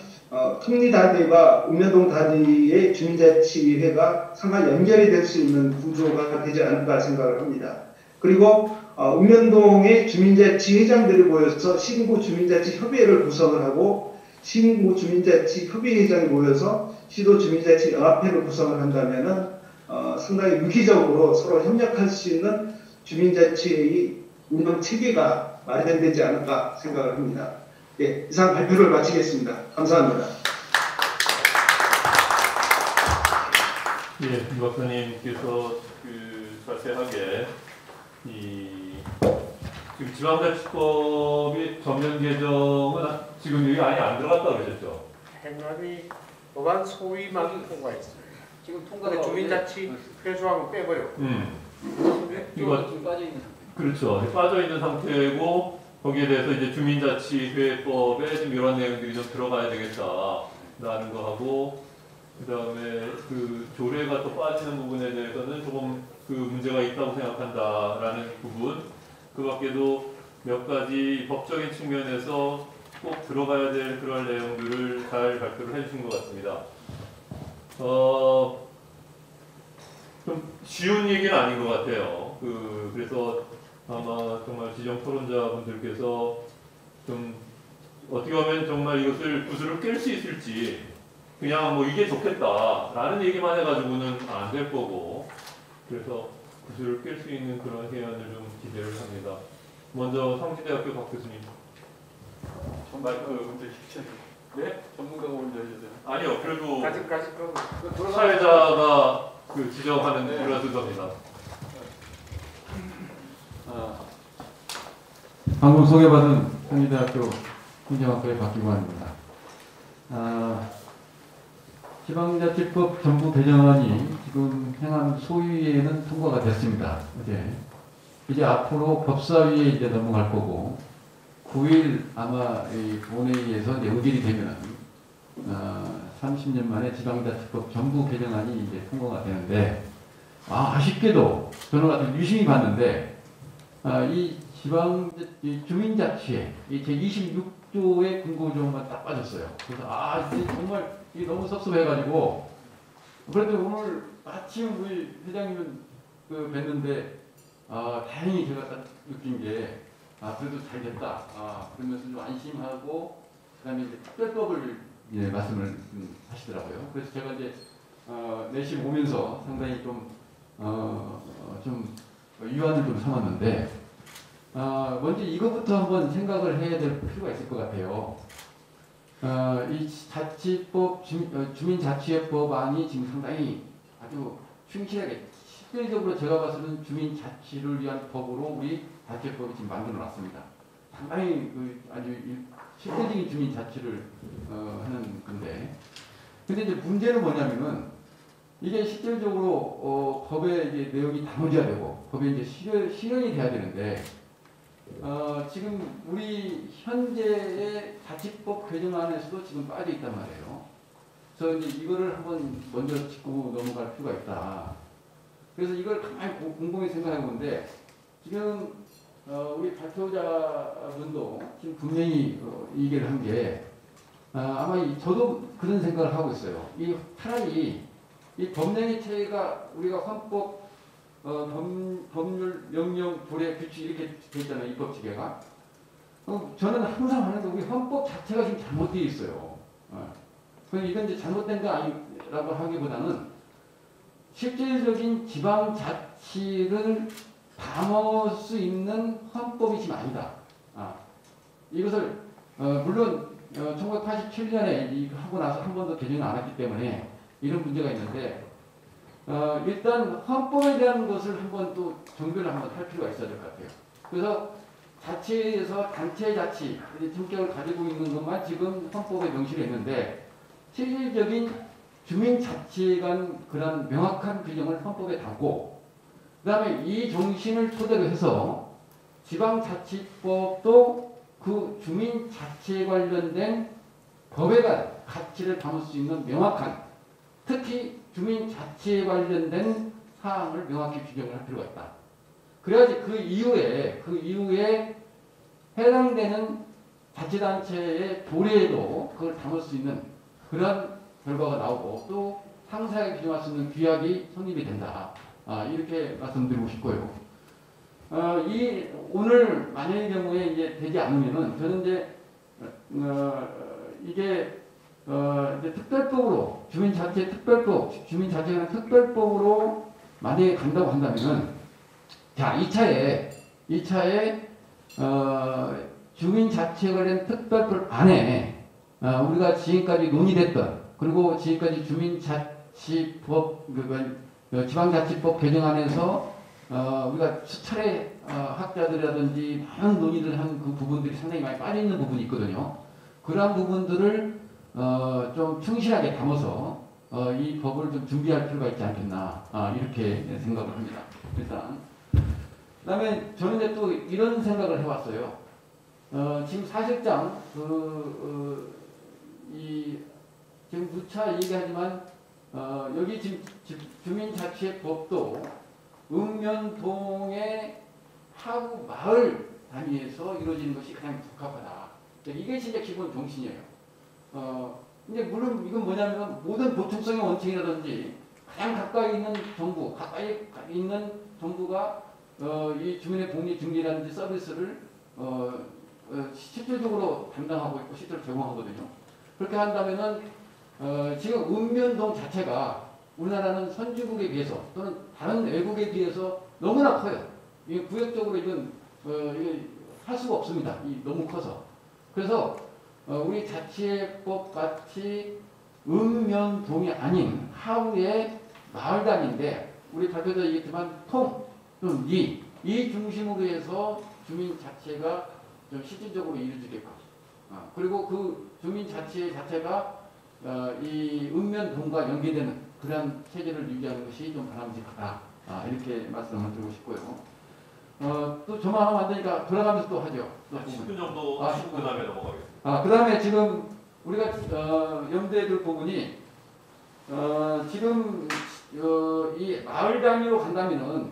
통리 단위와 읍면동 단위의 주민자치회가 상하 연결이 될 수 있는 구조가 되지 않을까 생각을 합니다. 그리고 읍면동의 주민자치회장들이 모여서 신구 주민자치 협의회를 구성을 하고 신구 주민자치 협의회장이 모여서 시도 주민자치 연합회를 구성을 한다면은 상당히 유기적으로 서로 협력할 수 있는 주민자치의 운영 체계가 마련되지 않을까 생각을 합니다. 예, 이상 발표를 마치겠습니다. 감사합니다. 예, 이 박사님께서 자세하게 지금 지방자치법이 전면 개정은 지금 여기 아예 안 들어갔다 그러셨죠? 행안위 법안 소위만 통과했습니다. 지금 근데 통과가 주민자치 회수하고 빼버렸고 이거 좀 빠져 있는 그렇죠. 빠져 있는 상태고 거기에 대해서 이제 주민자치회법에 지금 이런 내용들이 좀 들어가야 되겠다라는 거 하고 그다음에 그 조례가 또 빠지는 부분에 대해서는 조금 그 문제가 있다고 생각한다라는 부분 그 밖에도 몇 가지 법적인 측면에서 꼭 들어가야 될 그런 내용들을 잘 발표를 해주신 것 같습니다. 좀 쉬운 얘기는 아닌 것 같아요. 그래서 아마 정말 지정 토론자분들께서 좀 어떻게 하면 정말 이것을 구슬을 깰 수 있을지 그냥 뭐 이게 좋겠다라는 얘기만 해가지고는 안 될 거고 그래서 구슬을 깰 수 있는 그런 해안을 좀 기대를 합니다. 먼저 상지대학교 박 교수님. 마이크 먼저 시켜요. 네? 전문가가 먼저 해주세요. 아니요. 그래도 아직까지 그럼 사회자가 지정하는 네. 그런 순서입니다. 방금 소개받은 상지대학교 행정학과의 박기관입니다. 지방자치법 정부 개정안이 지금 행안 소위에는 통과가 됐습니다. 어제. 이제 앞으로 법사위에 이제 넘어갈 거고 9일 아마 이 본회의에서 이제 의결이 되면 30년 만에 지방자치법 정부 개정안이 이제 통과가 되는데 아쉽게도 저는 아주 유심히 봤는데 이 주민자치회 이 제26조의 근거조항만 딱 빠졌어요. 그래서 이제 정말 이게 너무 섭섭해가지고 그래도 오늘 아침 우리 회장님을 뵀는데 다행히 제가 딱 느낀 게 그래도 잘 됐다. 그러면서 좀 안심하고 그다음에 이제 특별법을 말씀을 하시더라고요. 그래서 제가 이제 내심 오면서 상당히 좀 위안을 좀 삼았는데 먼저 이것부터 한번 생각을 해야 될 필요가 있을 것 같아요. 이 자치법 주민자치회법안이 지금 상당히 아주 충실하게 실질적으로 제가 봐서는 주민자치를 위한 법으로 우리 자치법이 지금 만들어놨습니다. 상당히 아주 실질적인 주민자치를 하는 건데, 근데 이제 문제는 뭐냐면은 이게 실질적으로 법에 이제 내용이 담아져야 되고 법에 이제 실현이 돼야 되는데 지금 우리 현재의 자치법 개정안에서도 지금 빠져 있단 말이에요. 그래서 이제 이거를 한번 먼저 짚고 넘어갈 필요가 있다. 그래서 이걸 가만히 곰곰이 생각해 보는데 지금 우리 발표자분도 지금 분명히 얘기를 한 게 아마 저도 그런 생각을 하고 있어요. 이 차라리 이 법령의 체계가 우리가 헌법, 법률, 명령, 조례, 규칙 이렇게 돼 있잖아요. 입법 체계가. 저는 항상 하는데 우리 헌법 자체가 지금 잘못되어 있어요. 그래서 이건 이제 잘못된 거 아니라고 하기보다는 실질적인 지방 자치를 담을 수 있는 헌법이 지금 아니다. 이것을 물론 1987년에 하고 나서 한 번도 개정을 안 했기 때문에 이런 문제가 있는데 일단 헌법에 대한 것을 한번 또 정비를 한번 할 필요가 있어야 될 것 같아요. 그래서 자치에서 단체 자치 성격을 가지고 있는 것만 지금 헌법에 명시를 했는데 실질적인 주민자치에 관한 그런 명확한 규정을 헌법에 담고 그 다음에 이 정신을 토대로 해서 지방자치법도 그 주민자치에 관련된 법에 관한 가치를 담을 수 있는 명확한 특히 주민자치에 관련된 사항을 명확히 규정을 할 필요가 있다. 그래야지 그 이후에 해당되는 자치단체의 도례에도 그걸 담을 수 있는 그런 결과가 나오고 또 상세하게 규정할 수 있는 규약이 성립이 된다. 이렇게 말씀드리고 싶고요. 오늘 만약의 경우에 이제 되지 않으면은 저는 이제 이게 이제 특별법으로 주민자치에 관한 특별법으로 만약에 간다고 한다면은 자 2차에 주민자치에 관련 특별법 안에 우리가 지금까지 논의됐던 그리고 지금까지 주민자치법 지방자치법 개정안에서 우리가 수차례 학자들이라든지 많은 논의를 한 그 부분들이 상당히 많이 빠져있는 부분이 있거든요. 그러한 부분들을 좀 충실하게 담아서 이 법을 좀 준비할 필요가 있지 않겠나 이렇게 생각을 합니다. 일단 그다음에 저는 이제 또 이런 생각을 해왔어요. 지금 사실상 지금 누차 얘기하지만 여기 지금 주민자치법도 읍면동의 하구 마을 단위에서 이루어지는 것이 가장 적합하다. 이게 진짜 기본 정신이에요. 근데 물론 이건 뭐냐면 모든 보충성의 원칙이라든지 가장 가까이 있는 정부가 이 주민의 복리 중개라든지 서비스를 실질적으로 담당하고 있고 실제로 제공하거든요. 그렇게 한다면은 지금 읍면동 자체가 우리나라는 선진국에 비해서 또는 다른 외국에 비해서 너무나 커요. 이게 구역적으로 이건 할 수가 없습니다. 너무 커서. 그래서 우리 자치법 같이 읍면동이 아닌 하우의 마을 단위인데 우리 발표도 얘기했지만 이 중심으로 해서 주민 자체가 좀 실질적으로 이루어지게끔 그리고 그 주민 자체 자체가 이 읍면동과 연계되는 그런 체제를 유지하는 것이 좀 바람직하다. 이렇게 말씀을 드리고 싶고요. 또 저만 하면 안 되니까 돌아가면서 또 하죠. 또 10분 정도 하시고 그 다음에 넘어가겠습니다. 그 다음에 지금 우리가 염두에 둘 부분이 지금 이 마을 단위로 간다면은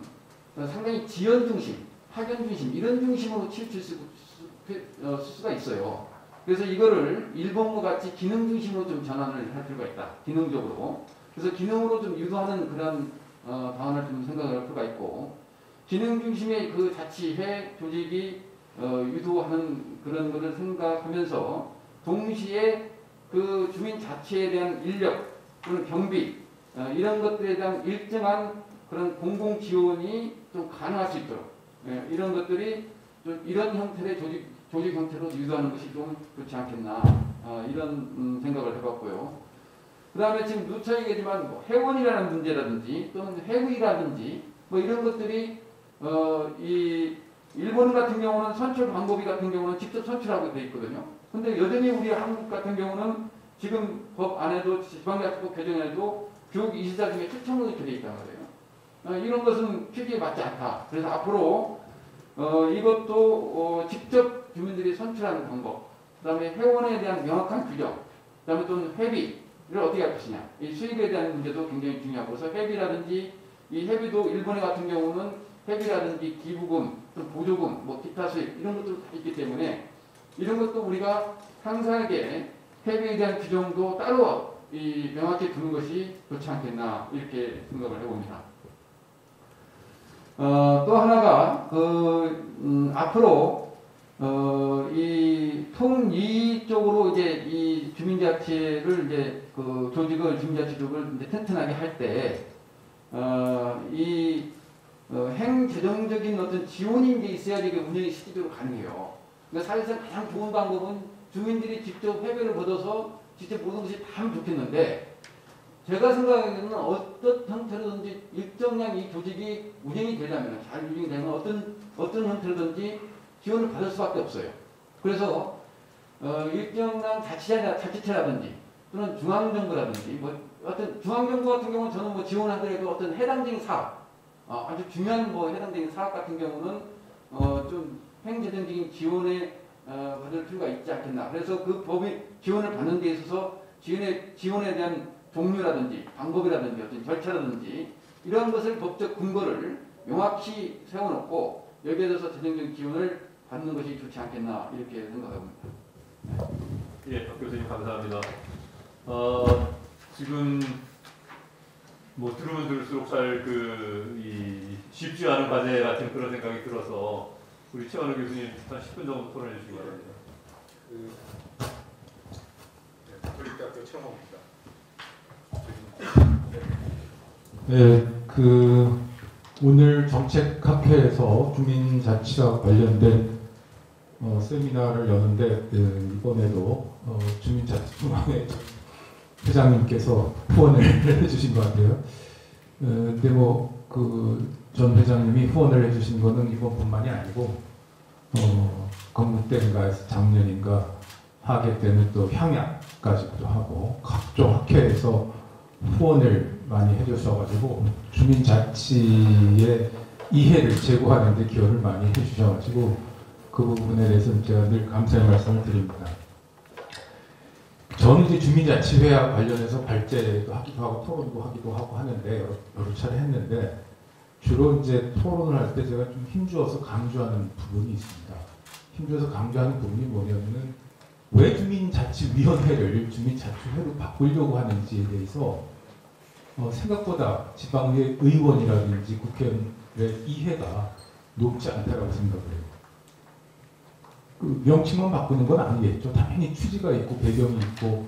상당히 지연 중심, 학연 중심 이런 중심으로 치우칠 수가 있어요. 그래서 이거를 일본과 같이 기능 중심으로 좀 전환을 할 필요가 있다. 기능적으로. 그래서 기능으로 좀 유도하는 그런 방안을 좀 생각할 필요가 있고 기능 중심의 그 자치회 조직이 유도하는 그런 것을 생각하면서 동시에 그 주민 자치에 대한 인력 또는 경비 이런 것들에 대한 일정한 그런 공공 지원이 좀 가능할 수 있도록 이런 것들이 좀 이런 형태의 조직 형태로 유도하는 것이 좀 좋지 않겠나 이런 생각을 해봤고요. 그 다음에 지금 누차 얘기하지만 뭐 회원이라는 문제라든지 또는 회의라든지 뭐 이런 것들이 이 일본 같은 경우는 선출 방법이 같은 경우는 직접 선출하고 돼 있거든요. 근데 여전히 우리 한국 같은 경우는 지금 법 안에도 지방자치법 개정에도 교육 이시자 중에 추천으로 이렇게 돼 있단 말이에요. 이런 것은 취지에 맞지 않다. 그래서 앞으로 이것도 직접 주민들이 선출하는 방법, 그 다음에 회원에 대한 명확한 규정, 그 다음에 또는 회비를 어떻게 할 것이냐. 이 수익에 대한 문제도 굉장히 중요하고, 그래서 회비라든지 이 회비도 일본의 같은 경우는 회비라든지 기부금, 또 보조금, 뭐 기타 수익 이런 것도 있기 때문에 이런 것도 우리가 상세하게 회비에 대한 규정도 따로 명확히 두는 것이 좋지 않겠나 이렇게 생각을 해봅니다. 또 하나가 앞으로 이 통이 쪽으로 이제 이 주민자치를 이제 그 주민자치조직을 이제 튼튼하게 할 때 행재정적인 어떤 지원이 이제 있어야지 이게 운영이 실질적으로 가능해요. 그러니까 사실상 가장 좋은 방법은 주민들이 직접 회비를 걷어서 직접 모든 것이 다 하면 좋겠는데 제가 생각하기에는 어떤 형태로든지 일정량 이 조직이 운영이 되려면 잘 운영이 되면 어떤 형태로든지 지원을 받을 수밖에 없어요. 그래서 일정량 자치체라든지 또는 중앙정부라든지 뭐 어떤 중앙정부 같은 경우는 저는 뭐 지원하더라도 어떤 해당적인 사업, 아주 중요한 뭐 해당적인 사업 같은 경우는 좀 행재정적인 지원에 받을 필요가 있지 않겠나. 그래서 그 법이 지원을 받는 데 있어서 지원에 대한 종류라든지 방법이라든지 어떤 절차라든지 이러한 것을 법적 근거를 명확히 세워놓고 여기에 대해서 재정적 지원을 받는 것이 좋지 않겠나 이렇게 생각합니다. 예, 박 교수님 감사합니다. 지금 뭐 들으면 들을수록 쉽지 않은 과제 같은 그런 생각이 들어서 우리 최원호 교수님 한 10분 정도 토론해 주시기 바랍니다. 가톨릭대학교 최원호입니다. 네, 오늘 정책학회에서 주민자치와 관련된 세미나를 여는데 이번에도 주민자치중앙회 회장님께서 후원을 해주신 것 같아요. 근데 전 회장님이 후원을 해주신 거는 이번뿐만이 아니고 건국 때인가 작년인가 하게 되는 또 향약까지도 하고 각종 학회에서 후원을 많이 해주셔가지고 주민자치의 이해를 제고하는 데 기여를 많이 해주셔가지고 그 부분에 대해서 제가 늘 감사의 말씀을 드립니다. 저는 이제 주민자치회와 관련해서 발제도 하기도 하고 토론도 하기도 하고 하는데 여러 차례 했는데 주로 이제 토론을 할 때 제가 좀 힘주어서 강조하는 부분이 있습니다. 힘주어서 강조하는 부분이 뭐냐면은 왜 주민자치위원회를 주민자치회로 바꾸려고 하는지에 대해서 생각보다 지방의 의원이라든지 국회의원의 이해가 높지 않다고 생각을 해요. 그 명칭만 바꾸는 건 아니겠죠. 당연히 취지가 있고 배경이 있고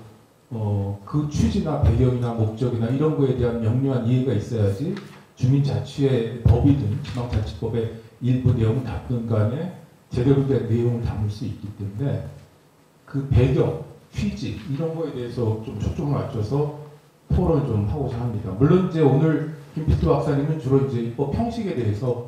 그 취지나 배경이나 목적이나 이런 거에 대한 명료한 이해가 있어야지 주민자치의 법이든 지방자치법의 일부 내용을 담든 간에 제대로 된 내용을 담을 수 있기 때문에 그 배경, 취지 이런 거에 대해서 좀 초점을 맞춰서 토론을 좀 하고자 합니다. 물론 이제 오늘 김필두 박사님은 주로 이제 입법 형식에 대해서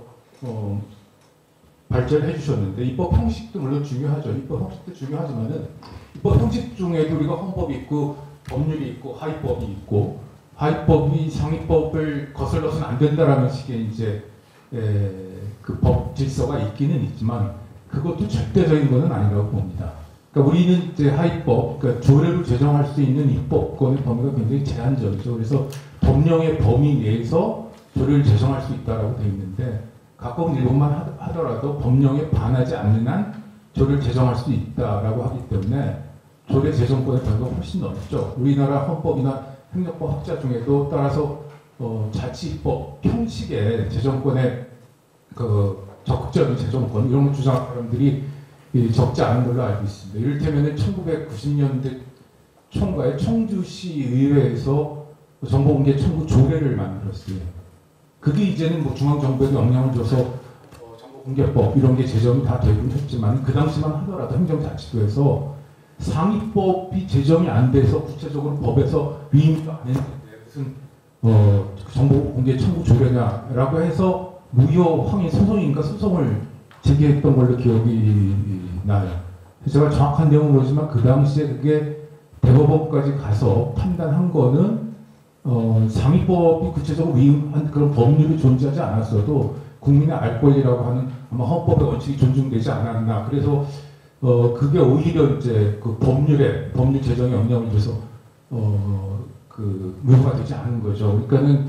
발제를 해주셨는데 입법 형식도 물론 중요하죠. 입법 형식도 중요하지만은 입법 형식 중에도 우리가 헌법이 있고 법률이 있고 하위법이 있고 하위법이 상위법을 거슬러서는 안 된다라는 식의 이제 그 법 질서가 있기는 있지만 그것도 절대적인 것은 아니라고 봅니다. 그러니까 우리는 이제 하위법, 그러니까 조례를 제정할 수 있는 입법권의 범위가 굉장히 제한적이죠. 그래서 법령의 범위 내에서 조례를 제정할 수 있다라고 되어 있는데 가까운 일본만 하더라도 법령에 반하지 않는 한 조례를 제정할 수 있다라고 하기 때문에 조례 제정권의 범위가 훨씬 넓죠. 우리나라 헌법이나 행정법 학자 중에도 따라서 자치법 형식의 제정권의 그 적극적인 제정권 이런 걸 주장하는 사람들이 적지 않은 걸로 알고 있습니다. 이를테면 1990년대 총괄 청주시 의회에서 정보공개 청구 조례를 만들었어요. 그게 이제는 뭐 중앙정부에도 영향을 줘서 정보공개법 이런 게 제정이 다 되긴 했지만 그 당시만 하더라도 행정자치도에서 상위법이 제정이 안 돼서 구체적으로 법에서 위임도 안 했는데 무슨 정보공개 청구 조례냐라고 해서 무효 항의 소송인가 소송을 제기했던 걸로 기억이 나요. 제가 정확한 내용은 모르지만 그 당시에 그게 대법원까지 가서 판단한 거는 상위법이 구체적으로 위임한 그런 법률이 존재하지 않았어도 국민의 알 권리라고 하는 아마 헌법의 원칙이 존중되지 않았나. 그래서 그게 오히려 이제 그 법률 제정에 영향을 줘서 그 무효가 되지 않은 거죠. 그러니까는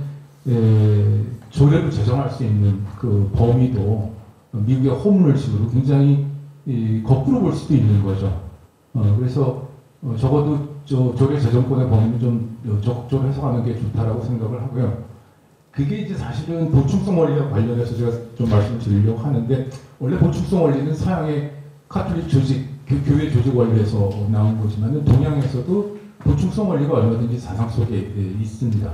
조례를 제정할 수 있는 그 범위도 미국의 홈룰식으로 굉장히 거꾸로 볼 수도 있는 거죠. 그래서 적어도 조례 제정권의 범위는 좀 적극적으로 해석하는 게 좋다라고 생각을 하고요. 그게 이제 사실은 보충성 원리와 관련해서 제가 좀 말씀을 드리려고 하는데 원래 보충성 원리는 서양의 카톨릭 조직, 교회 조직 원리에서 나온 거지만은 동양에서도 보충성 원리가 얼마든지 사상 속에 있습니다.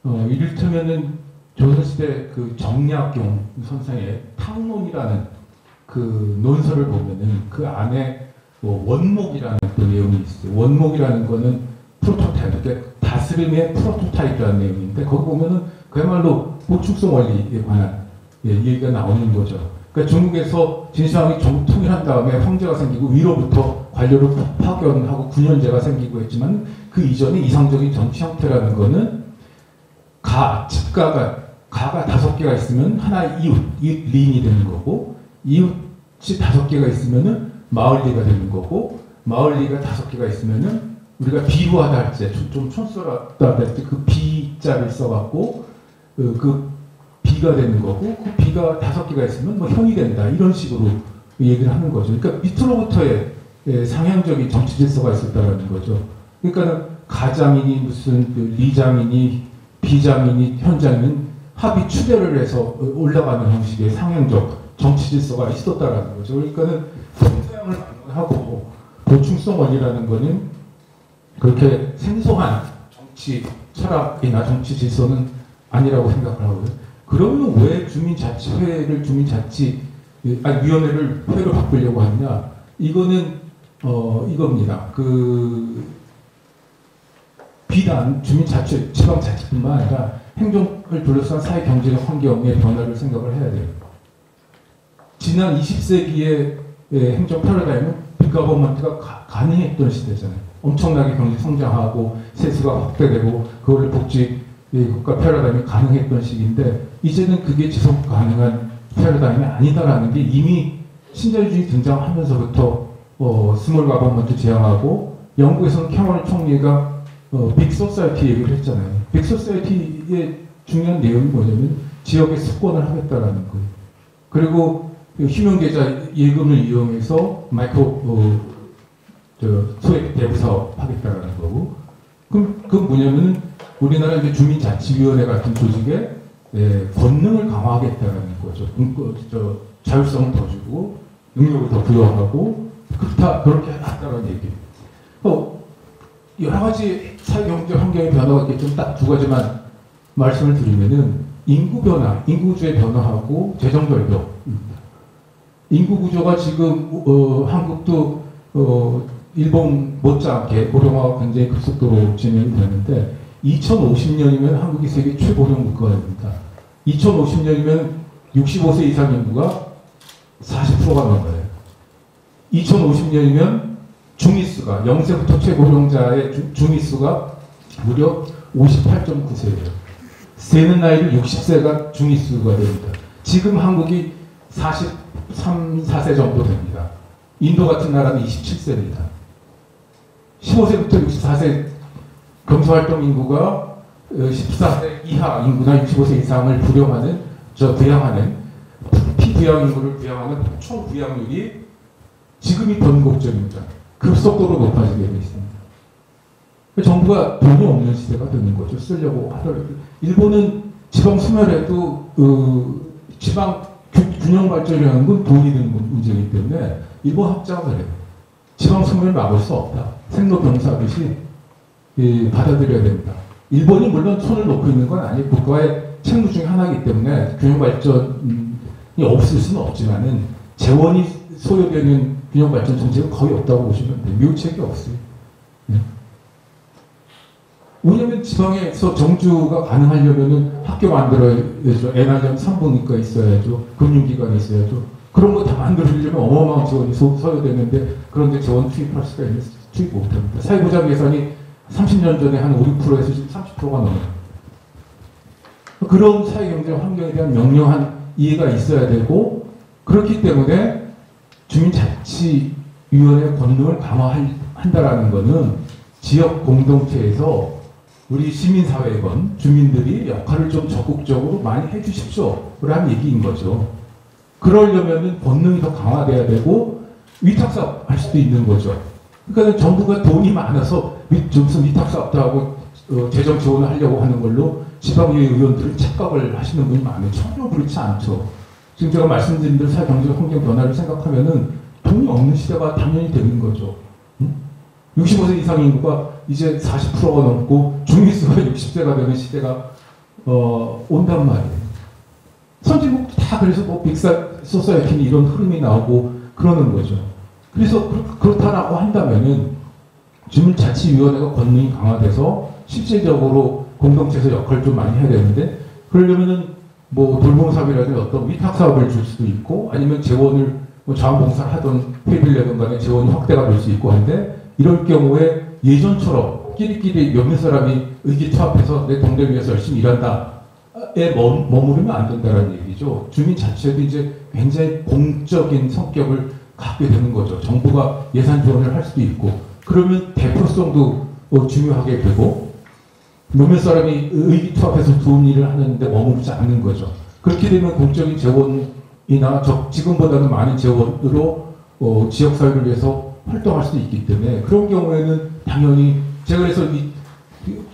이를테면은 조선시대 그 정약용 선생의 탕론이라는 그 논설을 보면은 그 안에 뭐 원목이라는 그 내용이 있어요. 원목이라는 거는 프로토타입, 그러니까 다스림의 프로토타입이라는 내용인데 거기 보면은 그야말로 보충성 원리에 관한 얘기가 나오는 거죠. 그러니까 중국에서 진시황이 전국 통일한 다음에 황제가 생기고 위로부터 관료를 파견하고 군현제가 생기고 했지만 그 이전에 이상적인 정치 형태라는 거는 가가 5개가 있으면 하나의 이웃 리인이 되는 거고, 이웃이 5개가 있으면은 마을리가 되는 거고, 마을리가 5개가 있으면은 우리가 비루하다 할 때, 좀 촌스럽다 할 때 그 비자를 써갖고 그 비가 되는 거고, 그 비가 5개가 있으면 뭐 형이 된다, 이런 식으로 얘기를 하는 거죠. 그러니까 밑으로부터의 상향적인 정치 질서가 있었다는 거죠. 그러니까 가장이니 무슨 그 리장이니 비장이니 현장은 합의 추대를 해서 올라가는 형식의 상향적 정치 질서가 있었다라는 거죠. 그러니까는 동서양을 하고 보충성 원리라는 거는 그렇게 생소한 정치 철학이나 정치 질서는 아니라고 생각을 하고요. 그러면 왜 주민자치회를 위원회를 회로 바꾸려고 하느냐? 이거는 이겁니다. 비단 주민자치, 지방자치뿐만 아니라 행정을 둘러싼 사회 경제적 환경의 변화를 생각을 해야 돼요. 지난 20세기의 행정 패러다임은 빅거버먼트가 가능했던 시대잖아요. 엄청나게 경제 성장하고 세수가 확대되고 그걸 복지 국가 패러다임이 가능했던 시기인데, 이제는 그게 지속 가능한 패러다임이 아니다라는 게 이미 신자유주의 등장하면서부터 스몰 가버먼트 제안하고, 영국에서는 캐머런 총리가 빅소사이티 얘기를 했잖아요. 빅소사이티의 중요한 내용이 뭐냐면 지역의 수권을 하겠다라는 거예요. 그리고 휴명계좌 예금을 이용해서 소액 대부사업 하겠다라는 거고, 그럼 그건 뭐냐면 우리나라 이제 주민자치위원회 같은 조직의 권능을 강화하겠다는 거죠. 자율성을 더 주고 능력을 더 부여하고 그렇게 하겠다는 얘기예요. 여러 가지 사회 경제 환경의 변화가 있겠지만 딱 2가지만 말씀을 드리면은 인구 변화, 인구구조의 변화하고 재정 결벽입니다. 인구 구조가 지금 한국도 일본 못지않게 고령화가 굉장히 급속도로 진행이 되는데 2050년이면 한국이 세계 최고령 국가가 됩니다. 2050년이면 65세 이상 인구가 40%가 넘어요. 2050년이면 중위수가 0세부터 최고령자의 중위수가 무려 58.9세예요. 세는 나이를 60세가 중위수가 됩니다. 지금 한국이 43, 4세 정도 됩니다. 인도 같은 나라는 27세입니다. 15세부터 64세 검소활동 인구가 14세 이하 인구나 65세 이상을 부양하는 피부양 인구를 부양하는 총 부양률이 지금이 변곡점입니다. 급속도로 높아지게 되어 있습니다. 정부가 돈이 없는 시대가 되는 거죠. 쓰려고 하더라도. 일본은 지방 소멸해도 지방 균형 발전이라는 건 돈이 드는 문제이기 때문에 일본 학자가 그래요. 지방 소멸을 막을 수 없다. 생로병사듯이 받아들여야 됩니다. 일본이 물론 손을 놓고 있는 건 아니고 국가의 책무 중에 하나이기 때문에 균형 발전이 없을 수는 없지만은 재원이 소요되는 균형 발전 정책은 거의 없다고 보시면 돼요. 묘책이 없어요. 네. 왜냐면 지방에서 정주가 가능하려면은 학교 만들어야죠. 애나전 산부인과 있어야죠. 금융기관이 있어야죠. 그런 거 다 만들어주려면 어마어마한 지원이 소요되는데 그런데 재원 투입할 수가 있는 투입 못합니다. 사회보장 예산이 30년 전에 한 5, 6%에서 지금 30%가 넘어요. 그런 사회경제 환경에 대한 명료한 이해가 있어야 되고, 그렇기 때문에 주민자치위원회 권능을 강화한다라는 것은 지역 공동체에서 우리 시민사회건 주민들이 역할을 좀 적극적으로 많이 해주십시오 라는 얘기인 거죠. 그러려면 권능이 더 강화돼야 되고 위탁사업 할 수도 있는 거죠. 그러니까 정부가 돈이 많아서 무슨 위탁사업도 하고 재정 지원을 하려고 하는 걸로 지방의회 의원들은 착각을 하시는 분이 많아요. 전혀 그렇지 않죠. 지금 제가 말씀드린 대로 사회경제 환경 변화를 생각하면은 돈이 없는 시대가 당연히 되는 거죠. 65세 이상 인구가 이제 40%가 넘고 중위수가 60세가 되는 시대가 온단 말이에요. 선진국도 다 그래서 뭐 빅사 소사이티는 이런 흐름이 나오고 그러는 거죠. 그래서 그렇다라고 한다면은 주민자치위원회가 권능이 강화돼서 실질적으로 공동체에서 역할을 좀 많이 해야 되는데, 그러려면은 뭐 돌봄사업이라든지 어떤 위탁사업을 줄 수도 있고 아니면 재원을 뭐 자원봉사를 하던 회비라든 간에 재원이 확대가 될 수 있고 한데 이럴 경우에 예전처럼 끼리끼리 몇몇 사람이 의기투합해서 내 동네 위해서 열심히 일한다에 머무르면 안 된다는 얘기죠. 주민자치에도 이제 굉장히 공적인 성격을 갖게 되는 거죠. 정부가 예산 지원을 할 수도 있고 그러면 대표성도 중요하게 되고 몇몇 사람이 의기투합해서 좋은 일을 하는데 머무르지 않는 거죠. 그렇게 되면 공적인 재원이나 지금보다는 많은 재원으로 지역사회를 위해서 활동할 수도 있기 때문에 그런 경우에는 당연히 제가 그래서 이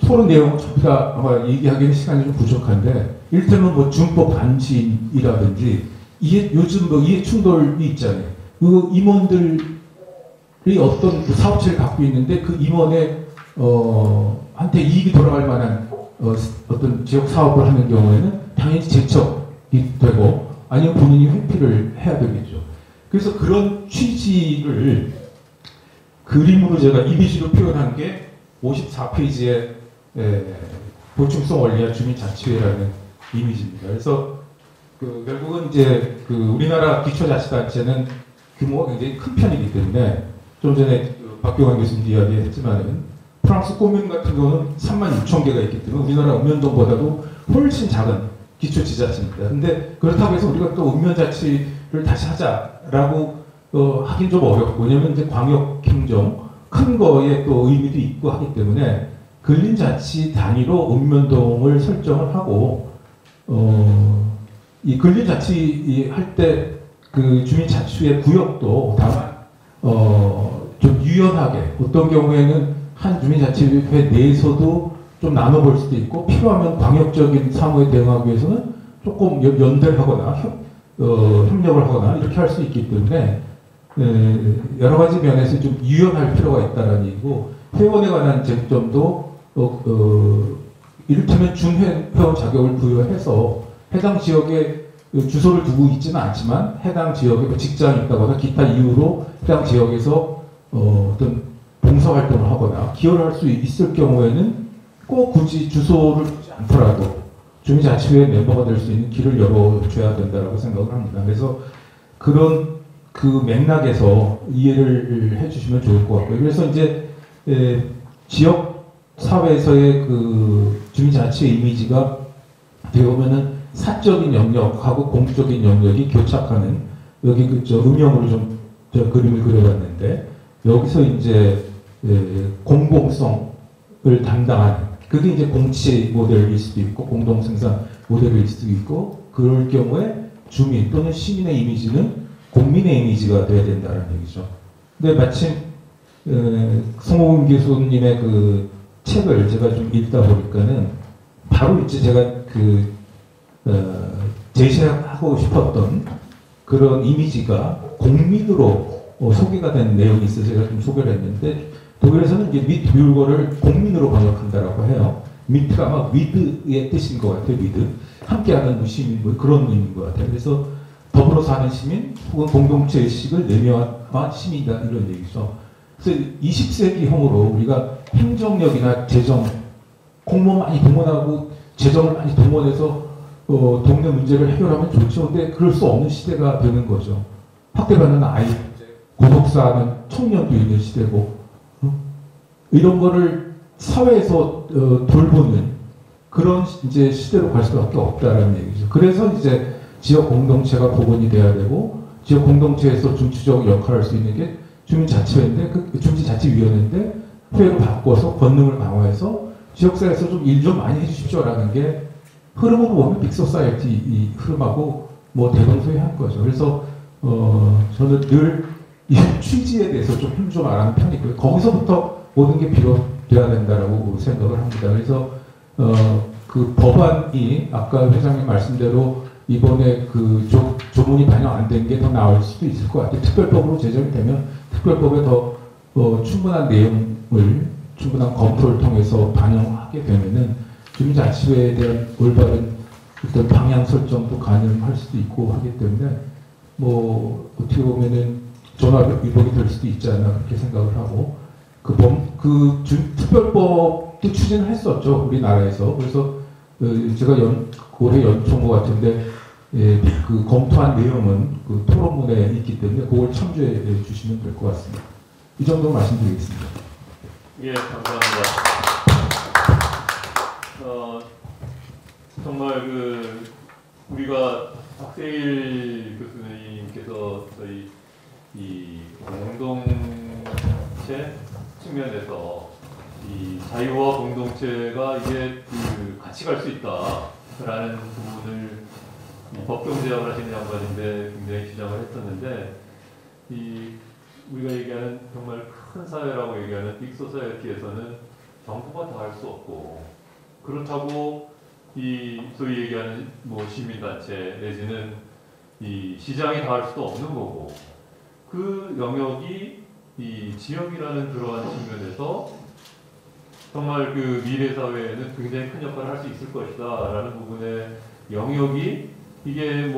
토론 내용은 전부 다 아마 얘기하기는 시간이 좀 부족한데 일테면 뭐 준법 반칙이라든지 요즘 뭐 이해 충돌이 있잖아요. 그 임원들이 어떤 그 사업체를 갖고 있는데 그 임원의 한테 이익이 돌아갈 만한 어떤 지역 사업을 하는 경우에는 당연히 제척이 되고 아니면 본인이 회피를 해야 되겠죠. 그래서 그런 취지를 그림으로 제가 이미지로 표현한 게 54페이지의 보충성 원리와 주민자치회라는 이미지입니다. 그래서 결국은 이제 우리나라 기초자치단체는 규모가 굉장히 큰 편이기 때문에 좀 전에 박경환 교수님 이야기했지만은 프랑스 꼬뮌 같은 경우는 36,000개가 있기 때문에 우리나라 읍면동보다도 훨씬 작은 기초지자체입니다. 근데 그렇다고 해서 우리가 또 읍면자치를 다시 하자라고 하긴 좀 어렵고 왜냐면 이제 광역행정 큰 거에 또 의미도 있고 하기 때문에 근린자치 단위로 읍면동을 설정을 하고 이 근린자치 할 때 그 주민자치회 구역도 다만 좀 유연하게 어떤 경우에는 한 주민자치회 내에서도 좀 나눠볼 수도 있고 필요하면 광역적인 사무에 대응하기 위해서는 조금 연대하거나 협력을 하거나 이렇게 할 수 있기 때문에 여러 가지 면에서 좀 유연할 필요가 있다는 얘기고 회원에 관한 쟁점도 이를테면 준회원 자격을 부여해서 해당 지역에 주소를 두고 있지는 않지만 해당 지역에 직장이 있다거나 기타 이유로 해당 지역에서 어떤 봉사활동을 하거나 기여를 할 수 있을 경우에는 꼭 굳이 주소를 두지 않더라도 주민자치회 멤버가 될 수 있는 길을 열어줘야 된다고 생각을 합니다. 그래서 그런 그 맥락에서 이해를 해주시면 좋을 것 같고요. 그래서 이제 지역 사회에서의 그 주민자치회 이미지가 되게 보면은 사적인 영역하고 공적인 영역이 교착하는 여기 음영으로 좀 그림을 그려봤는데 여기서 이제 공공성을 담당하는 그게 이제 공치 모델일 수도 있고 공동생산 모델일 수도 있고 그럴 경우에 주민 또는 시민의 이미지는 국민의 이미지가 돼야 된다는 얘기죠. 근데 마침 송호근 교수님의 그 책을 제가 좀 읽다 보니까는 바로 이제 제가 제시하고 싶었던 그런 이미지가 국민으로 소개가 된 내용이 있어서 제가 좀 소개를 했는데 독일에서는 이제 미트 뮬거를 공민으로 번역한다라고 해요. 미트가 아마 위드의 뜻인 것 같아요. 위드. 함께하는 시민 뭐 그런 의미인 것 같아요. 그래서 더불어 사는 시민 혹은 공동체 의식을 내면한 시민이다 이런 얘기죠. 그래서 20세기형으로 우리가 행정력이나 재정, 공무원 많이 동원하고 재정을 많이 동원해서 동네 문제를 해결하면 좋죠. 근데 그럴 수 없는 시대가 되는 거죠. 학대받는 아이 문제, 고독사하는 청년도 있는 시대고 이런 거를 사회에서 돌보는 그런 이제 시대로 갈 수밖에 없다라는 얘기죠. 그래서 이제 지역 공동체가 복원이 돼야 되고 지역 공동체에서 중추적 역할을 할 수 있는 게 주민자치회인데 그 주민자치위원회인데 회로 바꿔서 권능을 강화해서 지역사회에서 좀 일 좀 많이 해주십시오라는 게 흐름으로 보면 빅소사이어티 이 흐름하고 뭐 대동소이한 거죠. 그래서 저는 늘 이 취지에 대해서 좀 힘 좀 안 하는 편이고요. 거기서부터 모든 게 비롯돼야 된다라고 생각을 합니다. 그래서 그 법안이 아까 회장님 말씀대로 이번에 그 조문이 반영 안 된 게 더 나을 수도 있을 것 같아요. 특별법으로 제정이 되면 특별법에 더 충분한 내용을 충분한 검토를 통해서 반영하게 되면은 주민자치회에 대한 올바른 어떤 방향 설정도 가능할 수도 있고 하기 때문에 뭐 어떻게 보면은 전화 위복이 될 수도 있지 않나 그렇게 생각을 하고 특별법도 추진을 했었죠 우리나라에서. 그래서 제가 올해 연초인 것 같은데 그 검토한 내용은 그 토론문에 있기 때문에 그걸 참조해 주시면 될 것 같습니다. 이 정도 말씀드리겠습니다. 예, 감사합니다. 정말 우리가 박세일 교수님께서 저희 이 공동체 측면에서 이 자유와 공동체가 이게 같이 갈 수 있다라는 부분을 법정 제약을 하시는 양반인데 굉장히 주장을 했었는데 우리가 얘기하는 정말 큰 사회라고 얘기하는 빅소사이어티에서는 정부가 다 할 수 없고 그렇다고 소위 얘기하는 시민단체 내지는 이 시장이 다 할 수도 없는 거고 그 영역이 이 지역이라는 그러한 측면에서 정말 미래 사회에는 굉장히 큰 역할을 할 수 있을 것이다라는 부분의 영역이 이게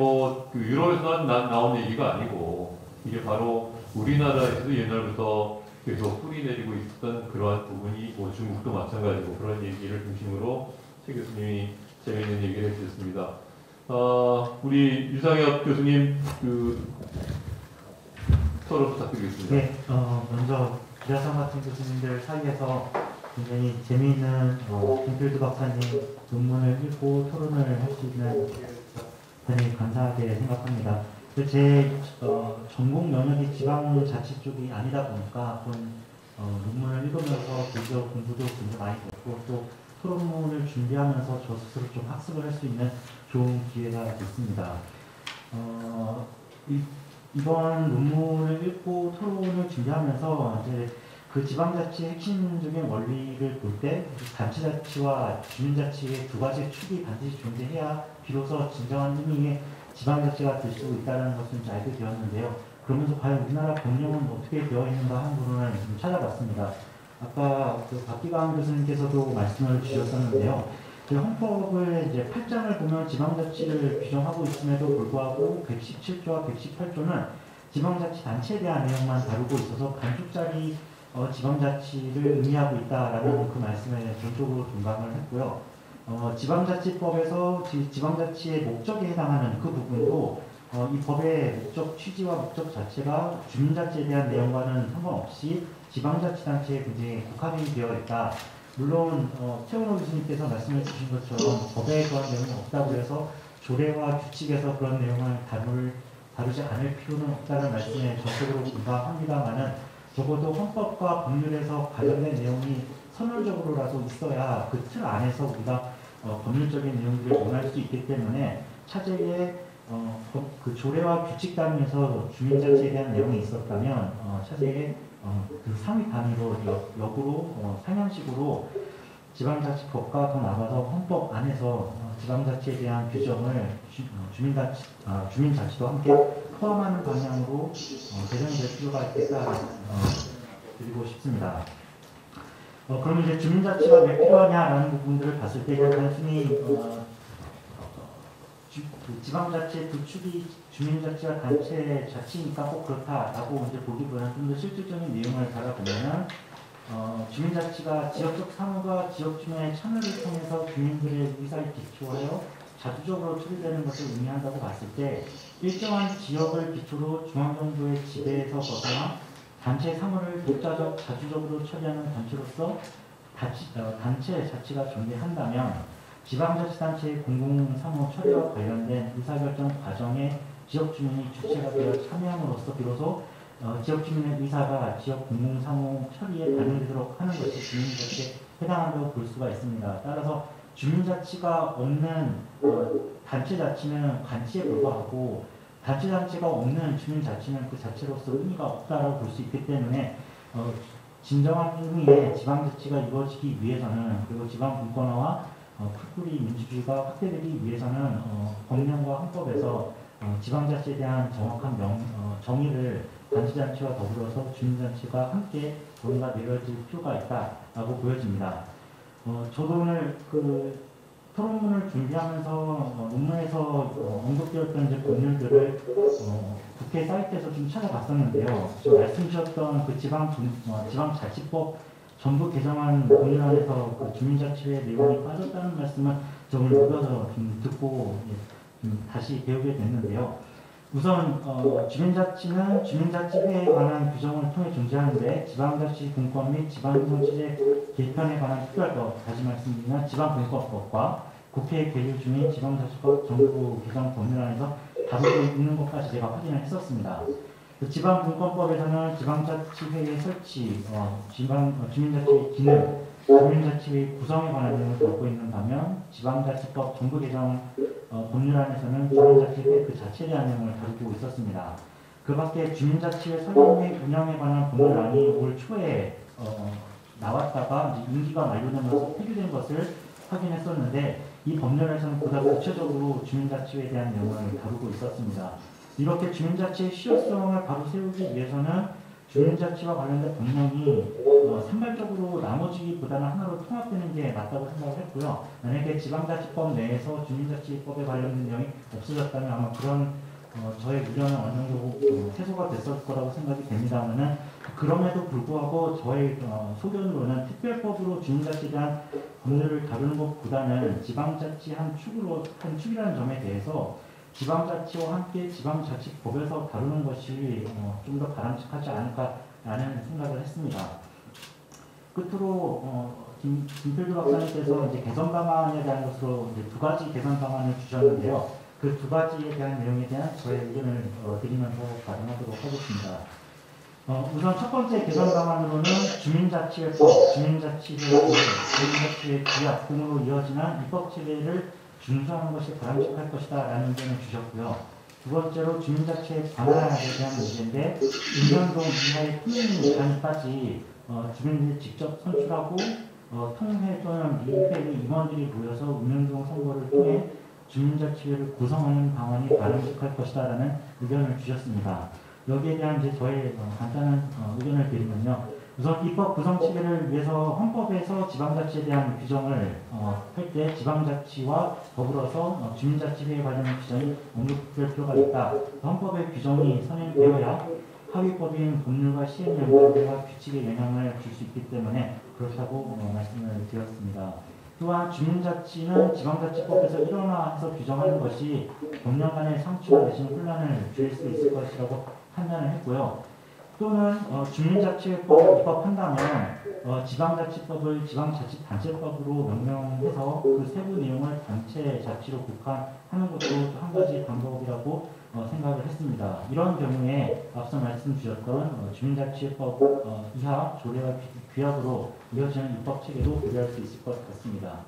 유럽에서 나온 얘기가 아니고 이게 바로 우리나라에서도 옛날부터 계속 뿌리내리고 있었던 그러한 부분이 중국도 마찬가지고 그런 얘기를 중심으로 최 교수님이 재미있는 얘기를 해주셨습니다. 우리 유상엽 교수님 토론 부탁드리겠습니다. 네, 먼저 기라성 같은 교수님들 사이에서 굉장히 재미있는 김필두 박사님 논문을 읽고 토론을 할 수 있는 대단히 감사하게 생각합니다. 제 전공 영역이 지방자치 쪽이 아니다 보니까 그런 논문을 읽으면서 기초 공부도 굉장히 많이 됐고 또 토론문을 준비하면서 저 스스로 좀 학습을 할 수 있는 좋은 기회가 됐습니다. 이번 논문을 읽고 토론을 준비하면서 이제 그 지방자치의 핵심적인 원리를 볼 때 단체자치와 주민자치의 두 가지 축이 반드시 존재해야 비로소 진정한 의미의 지방자치가 될 수 있다는 것을 이제 알게 되었는데요. 그러면서 과연 우리나라 법령은 어떻게 되어 있는가 하는 부분을 좀 찾아봤습니다. 아까 박기광 교수님께서도 말씀을 주셨었는데요. 헌법을 이제 8장을 보면 지방자치를 규정하고 있음에도 불구하고 117조와 118조는 지방자치 단체에 대한 내용만 다루고 있어서 반쪽짜리 지방자치를 의미하고 있다라는 그 말씀에 전적으로 동감을 했고요. 지방자치법에서 지방자치의 목적에 해당하는 그 부분도 이 법의 목적 취지와 목적 자체가 주민자치에 대한 내용과는 상관없이 지방자치단체에 굉장히 국한이 되어 있다. 물론 최은호 교수님께서 말씀해 주신 것처럼 법에 그런 내용이 없다고 해서 조례와 규칙에서 그런 내용을 다루지 않을 필요는 없다는 말씀에 전적으로 공감합니다만은 적어도 헌법과 법률에서 관련된 내용이 선언적으로라도 있어야 그 틀 안에서 우리가 법률적인 내용들을 논할 수 있기 때문에 차제에 그 조례와 규칙 단위에서 주민자치에 대한 내용이 있었다면 차제에 그 상위 단위로 역으로 상향식으로 지방자치법과 더 나아가서 헌법 안에서 지방자치에 대한 규정을 주민자치도 함께 포함하는 방향으로 개정될 필요가 있겠다 드리고 싶습니다. 그럼 이제 주민자치가 왜 필요하냐라는 부분들을 봤을 때 단순히 지방자치의 두 축이 주민자치와 단체 자치니까 꼭 그렇다라고 이제 보기보다는 좀 더 실질적인 내용을 달아보면은 주민자치가 지역적 사무가 지역 주민의 참여를 통해서 주민들의 의사에 기초하여 자주적으로 처리되는 것을 의미한다고 봤을 때 일정한 지역을 기초로 중앙정부의 지배에서 벗어나 단체 사무를 독자적 자주적으로 처리하는 단체로서 단체 자치가 존재한다면 지방자치단체의 공공사무 처리와 관련된 의사결정 과정에 지역주민이 주체가 되어 참여함으로써 비로소 지역주민의 의사가 지역 공공사무 처리에 반영되도록 하는 것이 주민자치에 해당한다고 볼 수가 있습니다. 따라서 주민자치가 없는 단체자치는 관치에 불과하고 단체자치가 없는 주민자치는 그 자체로서 의미가 없다라고 볼 수 있기 때문에 진정한 의미의 지방자치가 이루어지기 위해서는 그리고 지방분권화와 풀뿌리 민주주의가 확대되기 위해서는 법령과 헌법에서 지방자치에 대한 정확한 정의를 단체자치와 더불어서 주민자치가 함께 뭔가 내려질 필요가 있다라고 보여집니다. 저도 오늘 그 토론문을 준비하면서 논문에서 언급되었던 이제 법률들을 국회 사이트에서 좀 찾아봤었는데요. 지금 말씀 주셨던 그 지방자치법 전부 개정안 법률안에서 그 주민자치의 내용이 빠졌다는 말씀은 점을 녹여서 좀 듣고 좀 다시 배우게 됐는데요. 우선 주민자치는 주민자치회에 관한 규정을 통해 존재하는데 지방자치 공권 및 지방정치제 개편에 관한 특별법, 다시 말씀드리면 지방분권법과 국회 계류 중인 지방자치법 정부 개정 법률안에서 다루고 있는 것까지 제가 확인을 했었습니다. 지방분권법에서는 지방자치회의 설치, 주민자치회 기능, 주민자치회 구성에 관한 내용을 담고 있는 반면 지방자치법 정부 개정 법률안에서는 주민자치회 그 자체에 대한 내용을 다루고 있었습니다. 그 밖에 주민자치회 설립 및 운영에 관한 법률안이 올 초에 나왔다가 이제 임기가 만료되면서 폐기된 것을 확인했었는데 이 법률에서는 보다 구체적으로 주민자치회에 대한 내용을 다루고 있었습니다. 이렇게 주민자치의 실효성을 바로 세우기 위해서는 주민자치와 관련된 법령이 산발적으로 나눠지기보다는 하나로 통합되는 게 맞다고 생각을 했고요. 만약에 지방자치법 내에서 주민자치법에 관련된 내용이 없어졌다면 아마 그런 저의 우려는 어느 정도 해소가 됐을 거라고 생각이 됩니다만은 그럼에도 불구하고 저의 소견으로는 특별법으로 주민자치에 대한 법률을 다루는 것보다는 지방자치 한 축이라는 점에 대해서 지방자치와 함께 지방자치법에서 다루는 것이 좀 더 바람직하지 않을까라는 생각을 했습니다. 끝으로 김필두 박사님께서 이제 개선 방안에 대한 것으로 이제 두 가지 개선 방안을 주셨는데요. 그 두 가지에 대한 내용에 대한 저의 의견을 드리면서 발언하도록 하겠습니다. 우선 첫 번째 개선 방안으로는 주민자치회법, 주민자치회 규약 등으로 이어지는 입법 체계를 준수하는 것이 바람직할 것이다 라는 의견을 주셨고요. 두 번째로 주민자치회 관할에 대한 문제인데 1년동 이하의 통행 단위까지 주민들이 직접 선출하고 통회 또는 미회의 임원들이 모여서 운영동 선거를 통해 주민자치회를 구성하는 방안이 바람직할 것이다 라는 의견을 주셨습니다. 여기에 대한 이제 저의 간단한 의견을 드리면요. 우선 입법 구성 체계를 위해서 헌법에서 지방자치에 대한 규정을 할 때 지방자치와 더불어서 주민자치회에 관련된 규정이 언급될 필요가 있다. 헌법의 규정이 선행되어야 하위법인 법률과 시행령과 규칙에 영향을 줄 수 있기 때문에 그렇다고 말씀을 드렸습니다. 또한 주민자치는 지방자치법에서 일원화해서 규정하는 것이 법령 간의 상충 내지는 혼란을 줄일 수 있을 것이라고 판단을 했고요. 또는 주민자치회법을 입법한다면 지방자치법을 지방자치단체법으로 명명해서 그 세부 내용을 단체자치로 국한하는 것도 한 가지 방법이라고 생각을 했습니다. 이런 경우에 앞서 말씀 주셨던 주민자치회법 이하 조례와 규약으로 이어지는 입법체계도 고려할 수 있을 것 같습니다.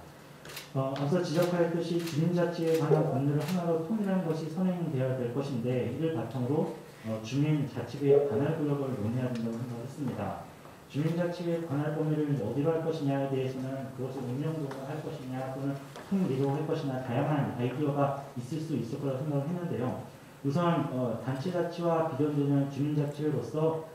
앞서 지적하였듯이 주민자치에 관한 법률을 하나로 통일하는 것이 선행되어야 될 것인데 이를 바탕으로 주민자치회 관할구역을 논의해야 된다고 생각했습니다. 주민자치회 관할 범위를 어디로 할 것이냐에 대해서는 그것을 운영적으로 할 것이냐 또는 통리로 할 것이냐 다양한 아이디어가 있을 수 있을 거라고 생각을 했는데요. 우선 단체자치와 비교되는 주민자치회로서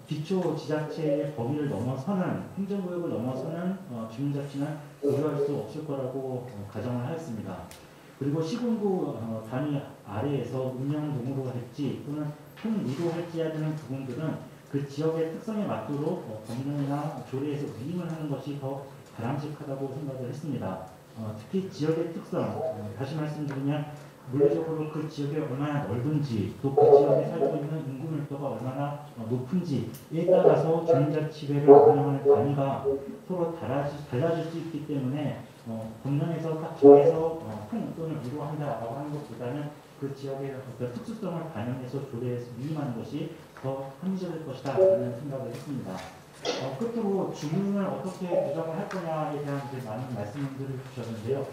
기초 지자체의 범위를 넘어서는 행정구역을 넘어서는 주민자치는 고려할 수 없을 거라고 가정을 하였습니다. 그리고 시군구 단위 아래에서 운영동으로 할지 또는 통리로 할지해야 되는 부분들은 그 지역의 특성에 맞도록 법령이나 조례에서 위임을 하는 것이 더 바람직하다고 생각을 했습니다. 특히 지역의 특성, 다시 말씀드리면 물리적으로 그 지역이 얼마나 넓은지 또 그 지역에 살고 있는 인구 밀도가 얼마나 높은지에 따라서 주민자치회를 운영하는 단위가 서로 달라질 수 있기 때문에 법령에서 딱 정해서 통 또는 위로 한다라고 하는 것보다는 그 지역의 어떤 특수성을 반영해서 조례에서 위임하는 것이 더 합리적일 것이다 라는 생각을 했습니다. 끝으로 주민을 어떻게 규정을 할 거냐에 대한 많은 말씀들을 주셨는데요.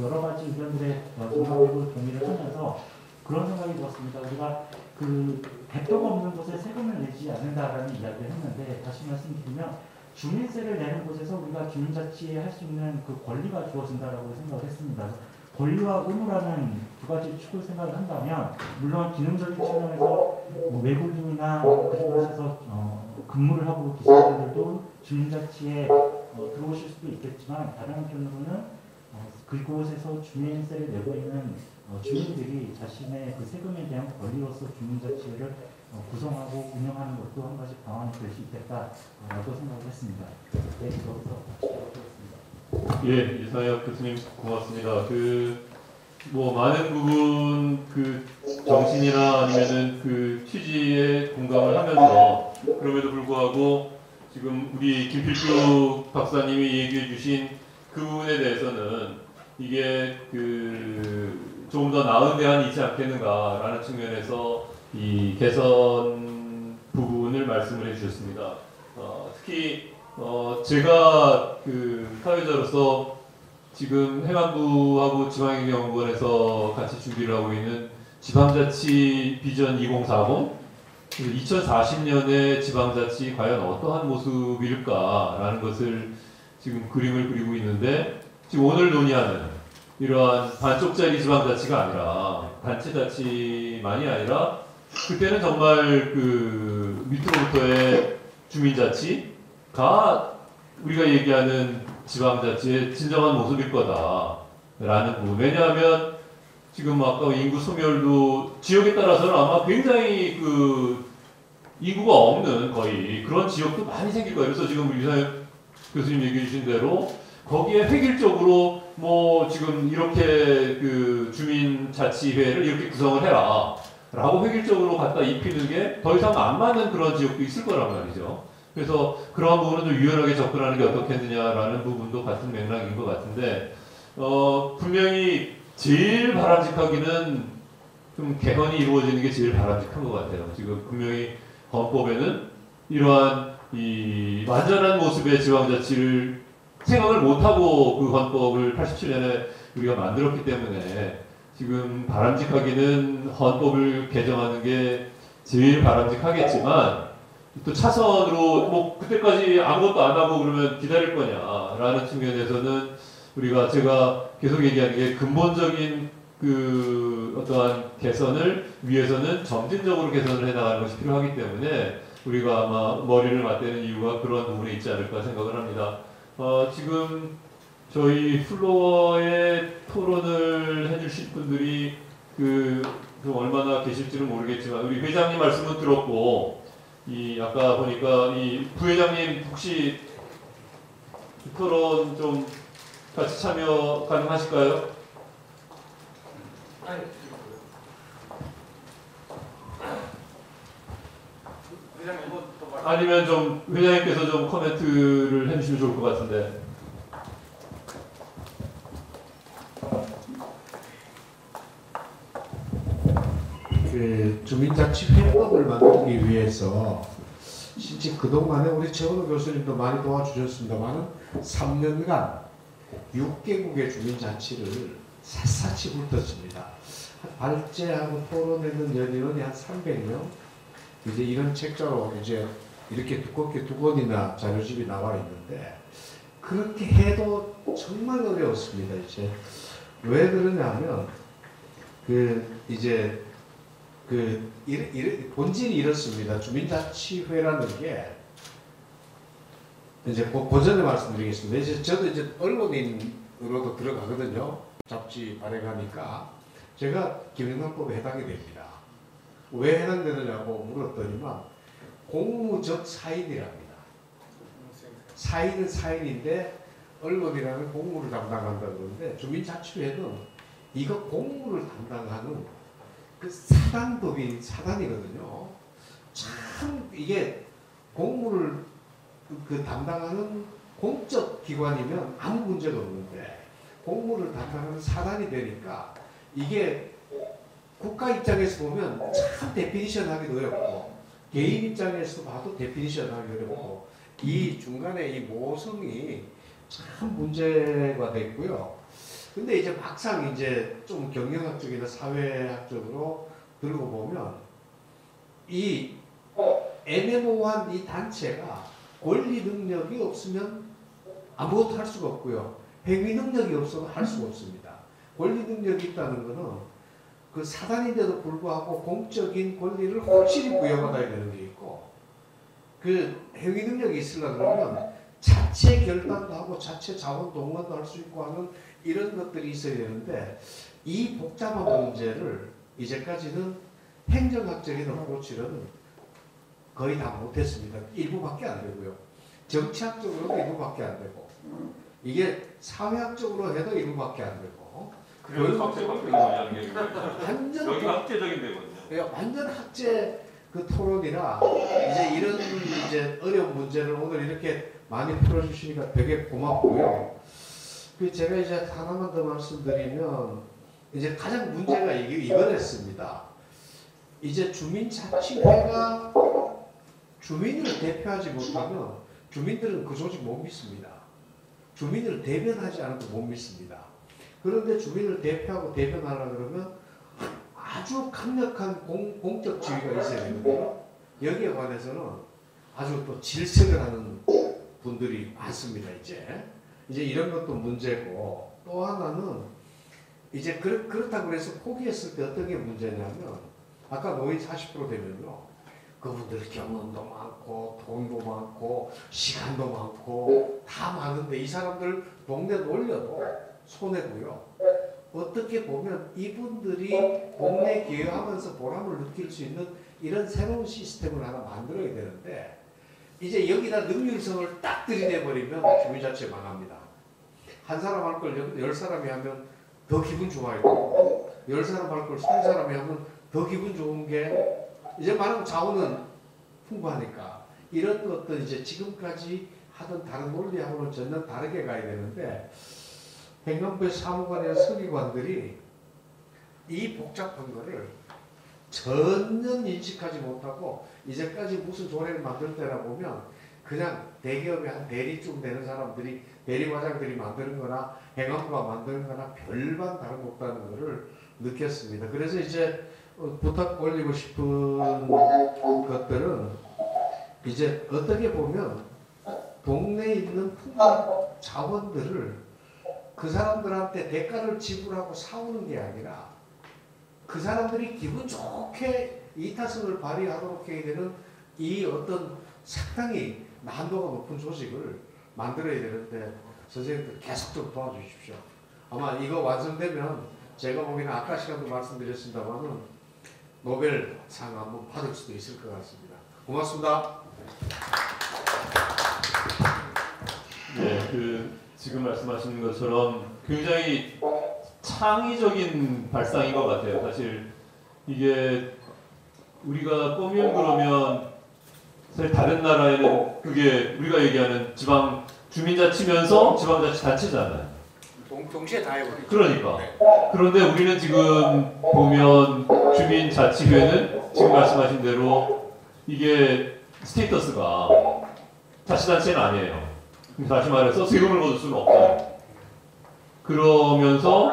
여러 가지 의견들의 공감으로 동의를 하면서 그런 생각이 들었습니다. 우리가 그 대표가 없는 곳에 세금을 내지 않는다라는 이야기를 했는데 다시 말씀드리면 주민세를 내는 곳에서 우리가 주민자치에 할 수 있는 그 권리가 주어진다라고 생각을 했습니다. 권리와 의무라는 두 가지 축을 생각을 한다면 물론 기능적인 측면에서 외국인이나 그곳에서 근무를 하고 계신 분들도 주민자치에 들어오실 수도 있겠지만 다른 한편으로는 그곳에서 주민세를 내고 있는 주민들이 자신의 그 세금에 대한 권리로서 주민자치회를 구성하고 운영하는 것도 한 가지 방안이 될 수 있겠다라고 생각을 했습니다. 네, 여기서 마치도록 하겠습니다. 예, 이상혁 교수님 고맙습니다. 뭐 많은 부분 정신이나 아니면은 취지에 공감을 하면서 그럼에도 불구하고 지금 우리 김필주 박사님이 얘기해 주신 그 부분에 대해서는 이게 조금 더 나은 대안이 있지 않겠는가라는 측면에서 이 개선 부분을 말씀을 해주셨습니다. 특히 제가 사회자로서 지금 행안부하고 지방행정연구원에서 같이 준비를 하고 있는 지방자치 비전 2040, 2040년의 지방자치 과연 어떠한 모습일까라는 것을 지금 그림을 그리고 있는데, 지금 오늘 논의하는 이러한 반쪽짜리 지방자치가 아니라 단체자치만이 아니라 그때는 정말 밑으로부터의 주민자치가 우리가 얘기하는 지방자치의 진정한 모습일 거다라는 부분. 왜냐하면 지금 아까 인구 소멸도 지역에 따라서는 아마 굉장히 인구가 없는 거의 그런 지역도 많이 생길 거예요. 그래서 지금 이상혁 교수님 얘기해 주신 대로 거기에 획일적으로 뭐 지금 이렇게 주민자치회를 이렇게 구성을 해라 라고 획일적으로 갖다 입히는 게 더 이상 안 맞는 그런 지역도 있을 거란 말이죠. 그래서 그러한 부분은 좀 유연하게 접근하는 게 어떻겠느냐라는 부분도 같은 맥락인 것 같은데, 분명히 제일 바람직하기는 좀 개헌이 이루어지는 게 제일 바람직한 것 같아요. 지금 분명히 헌법에는 이러한 이 완전한 모습의 지방자치를 생각을 못하고 그 헌법을 87년에 우리가 만들었기 때문에 지금 바람직하기는 헌법을 개정하는 게 제일 바람직하겠지만, 또 차선으로 뭐 그때까지 아무것도 안 하고 그러면 기다릴 거냐라는 측면에서는 제가 계속 얘기하는 게 근본적인 어떠한 개선을 위해서는 점진적으로 개선을 해나가는 것이 필요하기 때문에 우리가 아마 머리를 맞대는 이유가 그런 부분에 있지 않을까 생각을 합니다. 지금 저희 플로어에 토론을 해주실 분들이 얼마나 계실지는 모르겠지만 우리 회장님 말씀은 들었고, 아까 보니까 부회장님 혹시 토론 좀 같이 참여 가능하실까요? 아니면 좀 회장님께서 좀 코멘트를 해주시면 좋을 것 같은데. 주민자치회법을 만들기 위해서 실제 그동안에 우리 최원호 교수님도 많이 도와주셨습니다만 3년간 6개국의 주민자치를 샅샅이 훑었습니다. 발제하고 토론하는 연인원이 한 300명. 이제 이런 책자로 이제 이렇게 두껍게 2권이나 자료집이 나와 있는데, 그렇게 해도 정말 어려웠습니다. 이제 왜 그러냐면 본질이 이렇습니다. 주민자치회라는 게 이제 고전에 말씀드리겠습니다. 이제 저도 이제 언론인으로도 들어가거든요. 잡지 발행하니까 제가 김영란법에 해당이 됩니다. 왜 해당되느냐고 물었더니만 공무적 사인이랍니다. 사인은 사인인데 언론이라는 공무를 담당한다고 그러는데, 주민자치회는 이거 공무를 담당하는 사단법인 사단이거든요. 참 이게 공무를 담당하는 공적 기관이면 아무 문제가 없는데 공무를 담당하는 사단이 되니까 이게 국가 입장에서 보면 참 데피니션 하기도 어렵고, 개인 입장에서 봐도 데피니션 하기 어렵고, 이 중간에 이 모성이 참 문제가 됐고요. 근데 이제 막상 이제 좀 경영학적이나 사회학적으로 들고 보면 이 애매모호한 이 단체가 권리 능력이 없으면 아무것도 할 수가 없고요. 행위 능력이 없으면 할 수가 없습니다. 권리 능력이 있다는 것은 그 사단인데도 불구하고 공적인 권리를 확실히 부여받아야 되는 게 있고, 행위 능력이 있으려면 자체 결단도 하고 자체 자원 동원도 할 수 있고 하는 이런 것들이 있어야 되는데, 이 복잡한 문제를 이제까지는 행정학적인 어프로치로는 거의 다 못했습니다. 일부밖에 안 되고요. 정치학적으로도 일부밖에 안 되고, 이게 사회학적으로 해도 이거밖에 안 되고 그래서 학제적으로 이야기하는 게 완전 여기가 학제적인 데거든요. 완전 학제 그 토론이라 이제 이런 이제 어려운 문제를 오늘 이렇게 많이 풀어주시니까 되게 고맙고요. 그 제가 이제 하나만 더 말씀드리면 이제 가장 문제가 이거였습니다. 이제 주민자치회가 주민을 대표하지 못하면 주민들은 그 조직 못 믿습니다. 주민을 대변하지 않아도 못 믿습니다. 그런데 주민을 대표하고 대변하려고 그러면 아주 강력한 공적 지위가 있어야 되거든요. 여기에 관해서는 아주 또 질색을 하는 분들이 많습니다. 이제 이런 것도 문제고, 또 하나는 이제 그렇다고 해서 포기했을 때 어떤 게 문제냐면, 아까 노인 40% 되면요, 그분들 경험도 많고 돈도 많고 시간도 많고 다 많은데 이 사람들 동네 놀려도 손해고요. 어떻게 보면 이분들이 동네 기여하면서 보람을 느낄 수 있는 이런 새로운 시스템을 하나 만들어야 되는데, 이제 여기다 능률성을 딱 들이대버리면 주민자치 망합니다. 한 사람 할 걸 10사람이 하면 더 기분 좋아요. 10사람 할 걸 20사람이 하면 더 기분 좋은 게, 이제 말하면 자원은 풍부하니까 이런 것들 이제 지금까지 하던 다른 논리하고는 전혀 다르게 가야 되는데, 행정부의 사무관이나 서기관들이 이 복잡한 거를 전혀 인식하지 못하고 이제까지 무슨 조례를 만들 때나 보면 그냥 대기업의 한 대리쯤 되는 사람들이, 대리과장들이 만드는 거나 행안부가 만드는 거나 별반 다른 것 없다는 것을 느꼈습니다. 그래서 이제 부탁 올리고 싶은 것들은 이제 어떻게 보면 동네에 있는 풍부한 자원들을 그 사람들한테 대가를 지불하고 사오는 게 아니라 그 사람들이 기분 좋게 이타성을 발휘하도록 해야 되는 이 어떤 상당히 난도가 높은 조직을 만들어야 되는데, 선생님들 계속 좀 도와주십시오. 아마 이거 완성되면 제가 보기에는 아까 시간도 말씀드렸습니다만은 노벨상 한번 받을 수도 있을 것 같습니다. 고맙습니다. 네, 지금 말씀하신 것처럼 굉장히 창의적인 발상인 것 같아요. 사실 이게 우리가 꾸면 그러면 사실 다른 나라에는 그게 우리가 얘기하는 지방 주민자치면서 지방자치단체잖아요. 동시에 다 해버리죠. 그러니까. 그런데 우리는 지금 보면 주민자치회는 지금 말씀하신 대로 이게 스테이터스가 자치단체는 아니에요. 다시 말해서 세금을 거둘 수는 없어요. 그러면서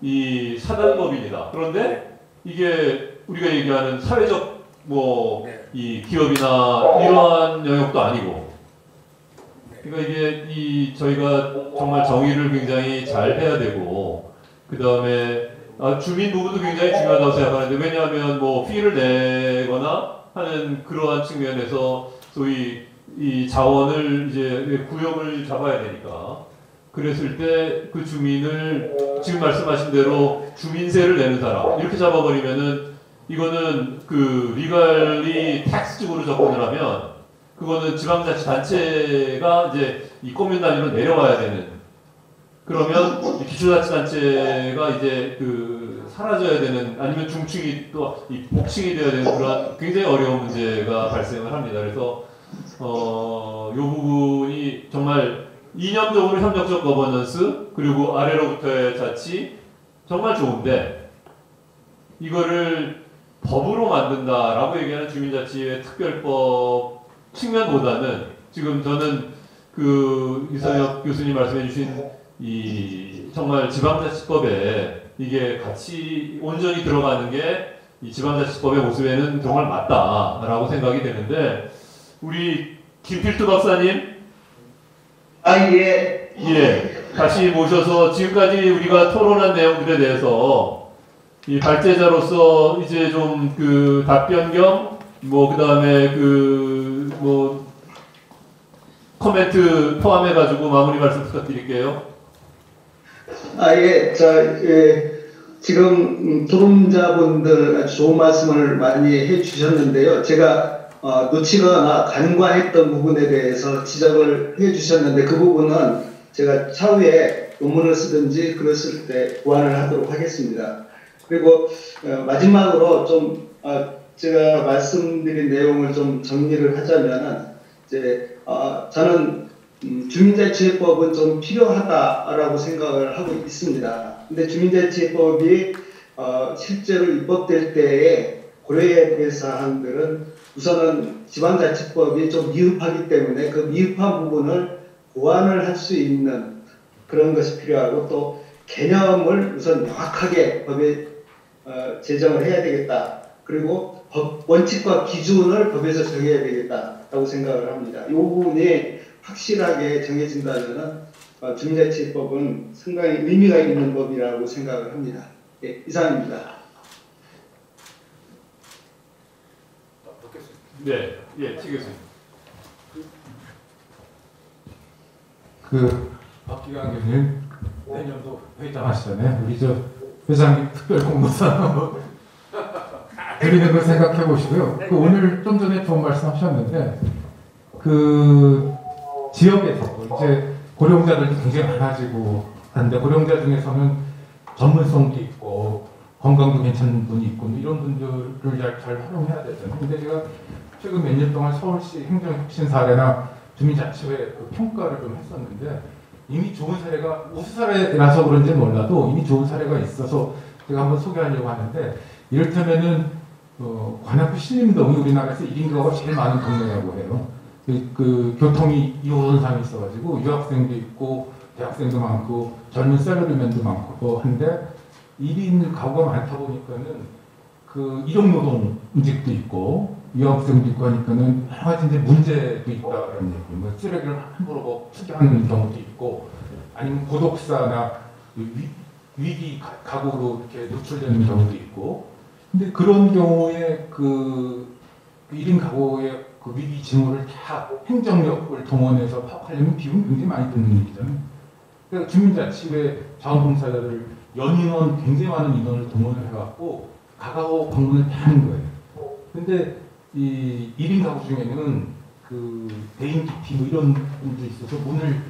이 사단법인이다. 그런데 이게 우리가 얘기하는 사회적 이 기업이나 이러한 영역도 아니고, 그러니까 이게 저희가 정말 정의를 굉장히 잘 해야 되고, 그 다음에 주민 부분도 굉장히 중요하다고 생각하는데, 왜냐하면 피를 내거나 하는 그러한 측면에서 소위 이 자원을 이제 구역을 잡아야 되니까, 그랬을 때 그 주민을 지금 말씀하신 대로 주민세를 내는 사람 이렇게 잡아버리면은, 이거는 그 리갈리 텍스적으로 접근을 하면 그거는 지방자치단체가 이제 이 꼬면 단위로 내려와야 되는, 그러면 기초자치단체가 이제 사라져야 되는, 아니면 중층이 또 이 복층이 되어야 되는 그런 굉장히 어려운 문제가 발생을 합니다. 그래서 이 부분이 정말 이념적으로 협력적 거버넌스, 그리고 아래로부터의 자치 정말 좋은데, 이거를 법으로 만든다라고 얘기하는 주민자치의 특별법 측면보다는, 지금 저는 이선혁 교수님 말씀해주신 이 정말 지방자치법에 이게 같이 온전히 들어가는 게 이 지방자치법의 모습에는 정말 맞다라고 생각이 되는데, 우리 김필두 박사님, 예, 다시 모셔서 지금까지 우리가 토론한 내용들에 대해서 이 발제자로서 이제 좀 답변 겸 그다음에 코멘트 포함해가지고 마무리 말씀 부탁드릴게요. 지금 토론자분들 아주 좋은 말씀을 많이 해주셨는데요. 제가 놓치거나 간과했던 부분에 대해서 지적을 해주셨는데, 그 부분은 제가 차후에 논문을 쓰든지 글을 쓸 때 보완을 하도록 하겠습니다. 그리고 마지막으로 좀 제가 말씀드린 내용을 좀 정리를 하자면은 이제 저는 주민자치법은 좀 필요하다라고 생각을 하고 있습니다. 근데 주민자치법이 실제로 입법될 때에 고려해야 될 사항들은 우선은 지방자치법이 좀 미흡하기 때문에 그 미흡한 부분을 보완을 할 수 있는 그런 것이 필요하고 또 개념을 우선 명확하게 법에 제정을 해야 되겠다. 그리고 원칙과 기준을 법에서 정해야 되겠다라고 생각을 합니다. 이 부분이 확실하게 정해진다면 주민자치법은 상당히 의미가 있는 법이라고 생각을 합니다. 예, 이상입니다. 네, 예, 치 교수님. 박기광 교수님 내년도 회장 하시잖아요. 우리 저 회장님 특별 공모상 드리는 걸 생각해 보시고요. 오늘 좀 전에 좋은 말씀하셨는데 지역에서 이제 고령자들도 굉장히 많아지고 하는데 고령자 중에서는 전문성도 있고 건강도 괜찮은 분이 있고 이런 분들을 잘 활용해야 되잖아요. 근데 제가 최근 몇 년 동안 서울시 행정혁신 사례나 주민자치회 평가를 좀 했었는데 이미 좋은 사례가 우수 사례라서 그런지 몰라도 이미 좋은 사례가 있어서 제가 한번 소개하려고 하는데 이를테면은 관악구 신림동이 우리나라에서 1인 가구가 제일 많은 동네라고 해요. 교통이 2호선상이 있어가지고 유학생도 있고 대학생도 많고 젊은 셀러리맨도 많고 한데 1인 가구가 많다 보니까는 이용노동 문제도 있고 유학생도 있고 하니까는 여러 가지 이제 문제도 있다라는 얘기. 뭐 쓰레기를 함부로 투기하는 경우도 있고 아니면 고독사나 위기 가구로 이렇게 노출되는 경우도 있고. 근데 그런 경우에 1인 가구의 위기 징후를 다 행정력을 동원해서 파악하려면 비용이 굉장히 많이 드는 일이잖아요. 그러니까 주민자치회 자원봉사자들 연인원 굉장히 많은 인원을 동원을 해갖고 가가고 방문을 다 하는 거예요. 근데 이 1인 가구 중에는 대인 기피 뭐 이런 분도 있어서 문을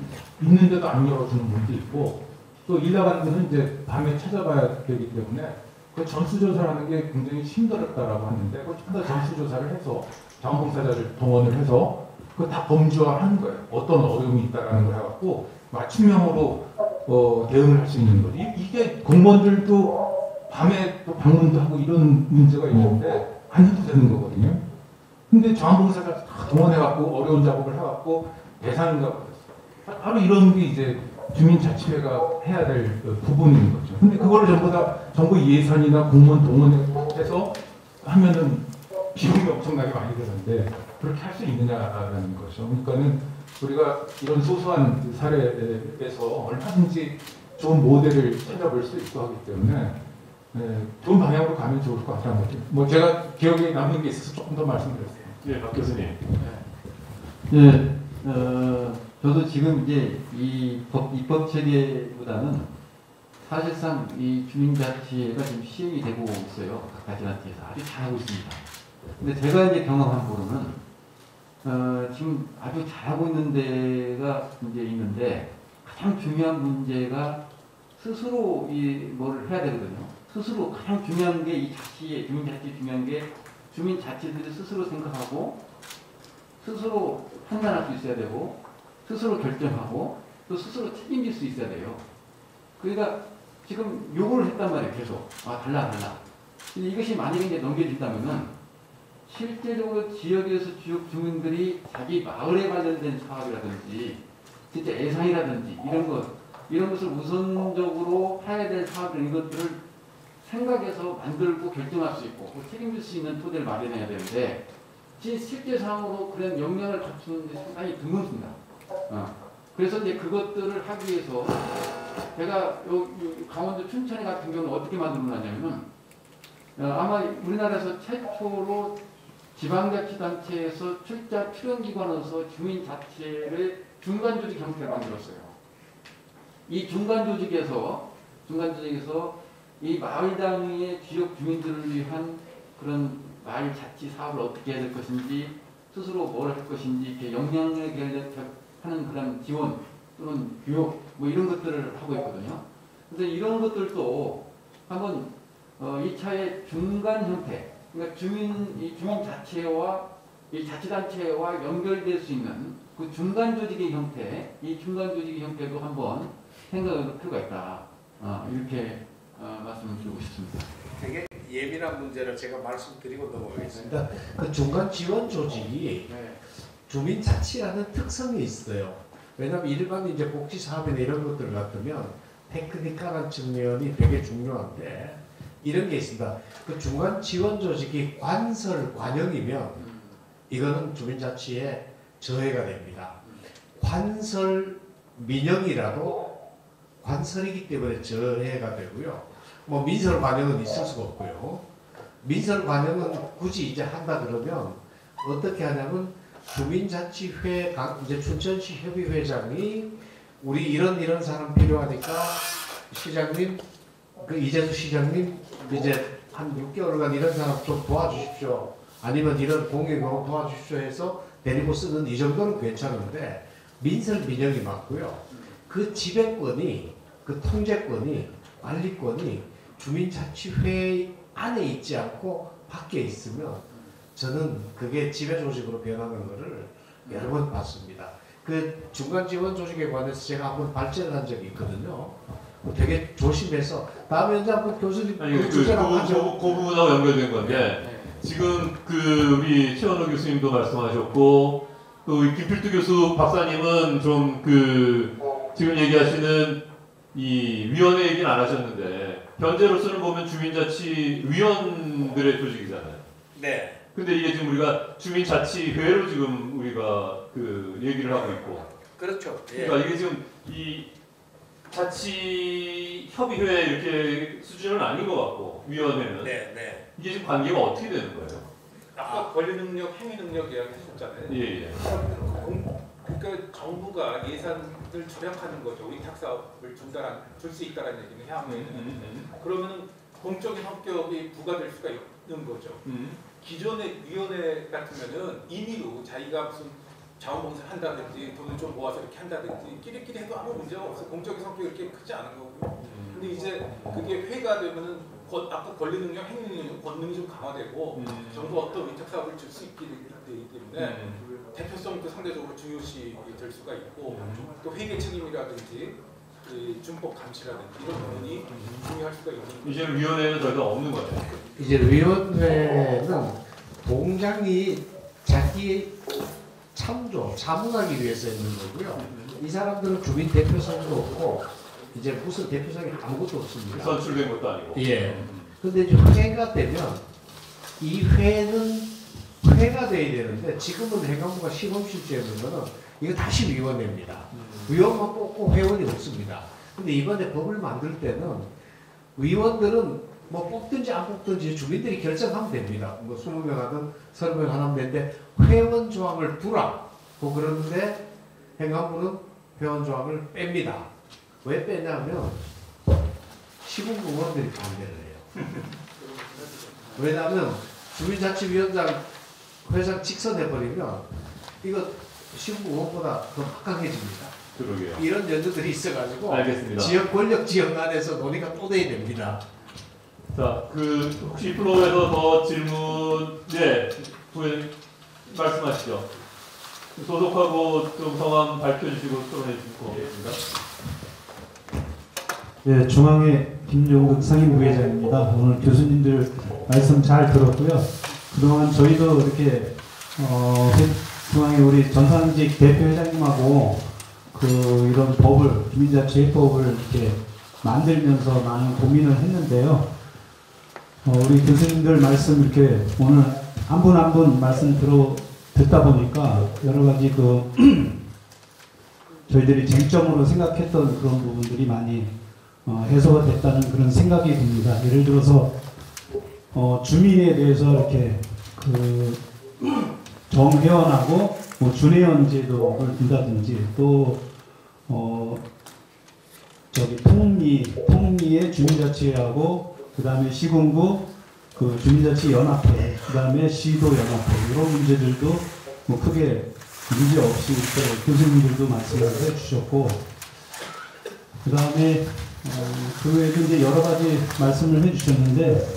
있는데도 안 열어주는 분도 있고 또 일 나가는 분은 이제 밤에 찾아봐야 되기 때문에 그 전수조사를 하는 게 굉장히 힘들었다라고 하는데 그걸 좀 더 전수조사를 해서 자원봉사자를 동원을 해서 그거 다 범주화하는 거예요. 어떤 어려움이 있다라는 걸 해갖고 맞춤형으로 대응을 할 수 있는 거죠. 이게 공무원들도 밤에 또 방문도 하고 이런 문제가 있는데 안 해도 되는 거거든요. 근데 자원봉사자 다 동원해갖고 어려운 작업을 해갖고 대상인가 바로 이런 게 이제 주민자치회가 해야 될 부분인 거죠. 근데 그거를 전부 다 정부 예산이나 공무원 동원해서 하면은 비용이 엄청나게 많이 드는데 그렇게 할 수 있느냐라는 거죠. 그러니까는 우리가 이런 소소한 사례에서 얼마든지 좋은 모델을 찾아볼 수 있고 하기 때문에 좋은 방향으로 가면 좋을 것 같다는 거죠. 뭐 제가 기억에 남는 게 있어서 조금 더 말씀드렸어요. 예, 박 교수님. 예, 저도 지금 이제 이 입법 체계보다는 사실상 이 주민자치회가 지금 시행이 되고 있어요. 각 가지한테서 아주 잘하고 있습니다. 근데 제가 이제 경험한 바로는 지금 아주 잘하고 있는 데가 이제 있는데 가장 중요한 문제가 스스로 뭘 해야 되거든요. 스스로 가장 중요한 게 이 주민자치 중요한 게 주민자치들이 스스로 생각하고 스스로 판단할 수 있어야 되고 스스로 결정하고 또 스스로 책임질 수 있어야 돼요. 그러니까 지금 요구를 했단 말이에요. 계속 달라. 근데 이것이 만약에 이제 넘겨진다면은 실제적으로 지역에서 지역 주민들이 자기 마을에 관련된 사업이라든지 진짜 예산이라든지 이런 것을 우선적으로 해야 될 사업들 이것들을 생각해서 만들고 결정할 수 있고 책임질 수 있는 토대를 마련해야 되는데 실제 상황으로 그런 역량을 갖추는 데 상당히 드뭅습니다. 그래서 이제 그것들을 하기 위해서 제가 강원도 춘천에 같은 경우는 어떻게 만들어놨냐면은 아마 우리나라에서 최초로 지방자치단체에서 출연기관으로서 주민자치를 중간조직 형태를 만들었어요. 이 중간조직에서 이 마을 단위의 지역 주민들을 위한 그런 마을 자치 사업을 어떻게 해야 될 것인지 스스로 뭘 할 것인지 이렇게 역량을 하는 그런 지원 또는 교육 뭐 이런 것들을 하고 있거든요. 그래서 이런 것들도 한번 이 차의 중간 형태, 그러니까 이 주민 자체와 이 자치단체와 연결될 수 있는 그 중간 조직의 형태, 이 중간 조직의 형태도 한번 생각할 필요가 있다. 이렇게 말씀을 드리고 싶습니다. 되게 예민한 문제를 제가 말씀드리고 넘어가겠습니다. 그 중간 지원 조직이 주민자치라는 특성이 있어요. 왜냐하면 일반 이제 복지 사업이나 이런 것들 같으면 테크니컬한 측면이 되게 중요한데 이런 게 있습니다. 그 중간 지원 조직이 관설 관영이면 이거는 주민자치에 저해가 됩니다. 관설 민영이라도 관설이기 때문에 저해가 되고요. 뭐 민설 관영은 있을 수가 없고요. 민설 관영은 굳이 이제 한다 그러면 어떻게 하냐면 주민자치회 이제 춘천시 협의회장이 우리 이런 사람 필요하니까 시장님 그 이재수 시장님 이제 한 6개월간 이런 사람 좀 도와주십시오. 아니면 이런 공익으로 도와주십시오 해서 데리고 쓰는 이 정도는 괜찮은데 민설 민영이 맞고요. 그 지배권이 그 통제권이 관리권이 주민자치회 안에 있지 않고 밖에 있으면 저는 그게 지배 조직으로 변하는 것을 여러 번 봤습니다. 그 중간 지원 조직에 관해서 제가 한번 발제를 한 적이 있거든요. 되게 조심해서 다음에 이제 한번 교수님 그 부분하고 연결된 건데 지금 그 우리 최원호 교수님도 말씀하셨고 또 김필두 교수 박사님은 좀 그 지금 얘기하시는 이 위원회 얘기는 안 하셨는데 현재로서는 보면 주민자치위원들의 조직이잖아요. 네. 근데 이게 지금 우리가 주민자치회로 지금 우리가 그 얘기를 하고 있고. 그렇죠. 그러니까 이게 지금 이 자치협의회 이렇게 수준은 아닌 것 같고 위원회는. 네. 이게 지금 관계가 어떻게 되는 거예요? 아까 권리 능력, 행위 능력 이야기 하셨잖아요. 예. 그러니까 정부가 예산을 절약하는 거죠. 위탁 사업을 줄 수 있다는 얘기는 향후에는. 그러면은 공적인 성격이 부과될 수가 있는 거죠. 기존의 위원회 같으면은 임의로 자기가 무슨 자원봉사를 한다든지 돈을 좀 모아서 이렇게 한다든지 끼리끼리 해도 아무 문제가 없어요. 공적인 성격이 이렇게 크지 않은 거고요. 근데 이제 그게 회가 되면은 아까 권리 능력, 행위 능력, 권능이 좀 강화되고 정부 어떤 위탁 사업을 줄 수 있게 되기 때문에 대표성도 상대적으로 중요시 될 수가 있고 또 회계 책임이라든지 준법 감시라든지 이런 부분이 중요할 수가 있는 거죠. 이제는 위원회는 더 이상 없는 거죠. 이제 위원회는 동장이 자기 자문하기 위해서 있는 거고요. 이 사람들은 주민 대표성도 없고 이제 무슨 대표성이 아무것도 없습니다. 선출된 것도 아니고. 예. 근데 이제 회가 되면 이 회는 회가 돼야 되는데 지금은 행안부가 시범실제하는 거는 이거 다시 위원회입니다. 위원만 뽑고 회원이 없습니다. 근데 이번에 법을 만들 때는 위원들은 뭐 뽑든지 안 뽑든지 주민들이 결정하면 됩니다. 뭐 20명 하든 30명 하면 되는데 회원 조항을 두라고 그러는데 행안부는 회원 조항을 뺍니다. 왜 빼냐면 시군구 의원들이 반대를 해요. 왜냐하면 주민자치위원장 회장 직선해버리면 이거 시군구 의원보다 더 막강해집니다. 그러게요. 이런 연주들이 있어가지고 알겠습니다. 지역 권력 지역 안에서 논의가 또 돼야 됩니다. 자, 그 혹시 플로우에서 더 질문, 네, 부인 말씀하시죠. 소속하고 좀 성함 밝혀주시고 토론해 주실 것 같습니다. 네, 중앙회 김종국 상임부회장입니다. 오늘 교수님들 말씀 잘 들었고요. 그동안 저희도 이렇게 중앙회 우리 전산직 대표회장님하고 이런 법을 주민자치회법을 이렇게 만들면서 많은 고민을 했는데요. 우리 교수님들 말씀 이렇게 오늘 한 분 한 분 말씀 듣다 보니까 여러 가지 저희들이 쟁점으로 생각했던 그런 부분들이 많이 해소가 됐다는 그런 생각이 듭니다. 예를 들어서 주민에 대해서 이렇게 정회원하고 뭐 준회원 제도를 둔다든지 또 통리의 주민자치회하고 그 다음에 시군구 주민자치연합회, 그 다음에 시도연합회 이런 문제들도 뭐 크게 문제 없이 또 교수님들도 말씀을 해주셨고, 그 다음에 그 외에도 이제 여러 가지 말씀을 해주셨는데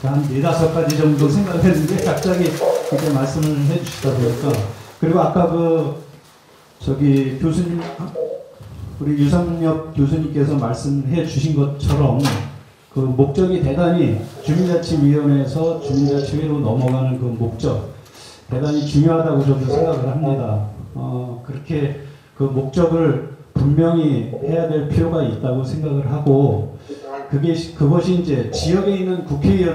한 4-5가지 정도 생각했는데 갑자기 이렇게 말씀을 해주시다 보니까, 그리고 아까 교수님, 우리 유상엽 교수님께서 말씀해 주신 것처럼 그 목적이 대단히 주민자치위원회에서 주민자치회로 넘어가는 그 목적 대단히 중요하다고 저도 생각을 합니다. 그렇게 그 목적을 분명히 해야 될 필요가 있다고 생각을 하고, 그것이 이제 지역에 있는 국회에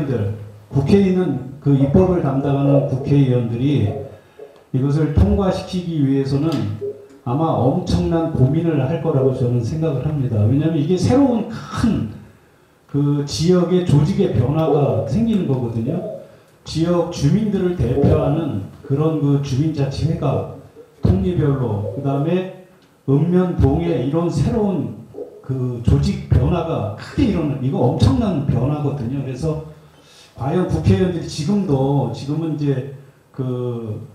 있는 그 입법을 담당하는 국회의원들이 이것을 통과시키기 위해서는 아마 엄청난 고민을 할 거라고 저는 생각을 합니다. 왜냐하면 이게 새로운 큰 그 지역의 조직의 변화가 생기는 거거든요. 지역 주민들을 대표하는 그런 그 주민자치회가 통리별로, 그 다음에 읍면동에 이런 새로운 그 조직 변화가 크게 일어나는, 이거 엄청난 변화거든요. 그래서 과연 국회의원들이 지금은 이제 그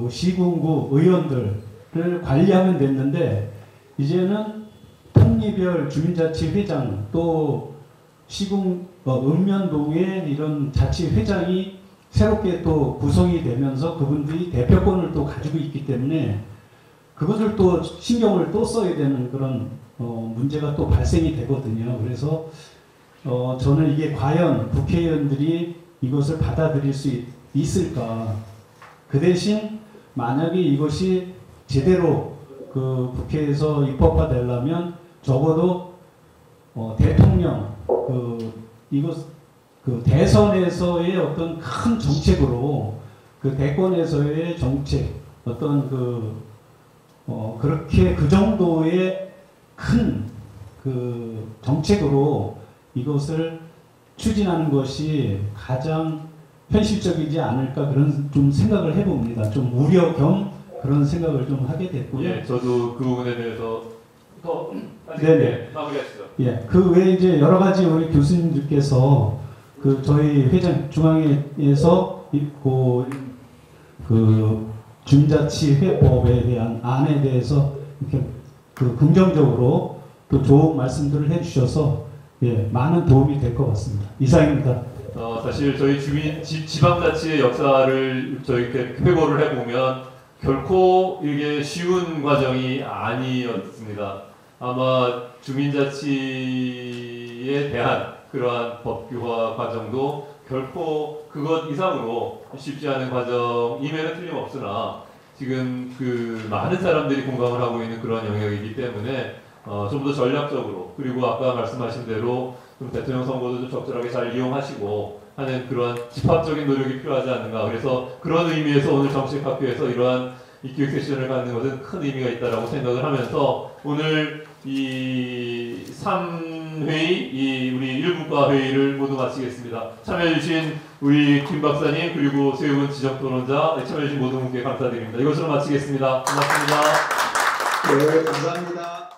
시군구 의원들을 관리하면 됐는데, 이제는 통리별 주민자치회장 또 읍면동의 이런 자치회장이 새롭게 또 구성이 되면서 그분들이 대표권을 또 가지고 있기 때문에 그것을 또 신경을 또 써야 되는 그런 문제가 또 발생이 되거든요. 그래서 저는 이게 과연 국회의원들이 이것을 받아들일 수 있을까. 그 대신 만약에 이것이 제대로 그 국회에서 입법화되려면 적어도 대통령 대선에서의 어떤 큰 정책으로, 그 대권에서의 정책, 어떤 그렇게 그 정도의 큰 그 정책으로 이것을 추진하는 것이 가장 현실적이지 않을까, 그런 좀 생각을 해봅니다. 좀 우려 겸 그런 생각을 좀 하게 됐고요. 예, 저도 그 부분에 대해서 더 네네. 마무리하시죠. 예, 그 외에 이제 여러 가지 우리 교수님들께서 그 저희 중앙회에서 있고 그 주민자치회법에 대한 안에 대해서 이렇게 그 긍정적으로 또 좋은 말씀들을 해주셔서 예, 많은 도움이 될 것 같습니다. 이상입니다. 사실 저희 지방자치의 역사를 저희 이렇게 회고를 해보면 결코 이게 쉬운 과정이 아니었습니다. 아마 주민자치에 대한 그러한 법규화 과정도 결코 그것 이상으로 쉽지 않은 과정임에는 틀림없으나, 지금 그 많은 사람들이 공감을 하고 있는 그런 영역이기 때문에 좀 더 전략적으로, 그리고 아까 말씀하신 대로 좀 대통령 선거도 좀 적절하게 잘 이용하시고 하는 그런 집합적인 노력이 필요하지 않는가. 그래서 그런 의미에서 오늘 정책학교에서 이러한 이 기획 세션을 갖는 것은 큰 의미가 있다라고 생각을 하면서, 오늘 이 3회의 우리 1분과 회의를 모두 마치겠습니다. 참여해주신 우리 김 박사님, 그리고 세 분 지정토론자 참여해주신 모든 분께 감사드립니다. 이것으로 마치겠습니다. 고맙습니다. 네, 감사합니다.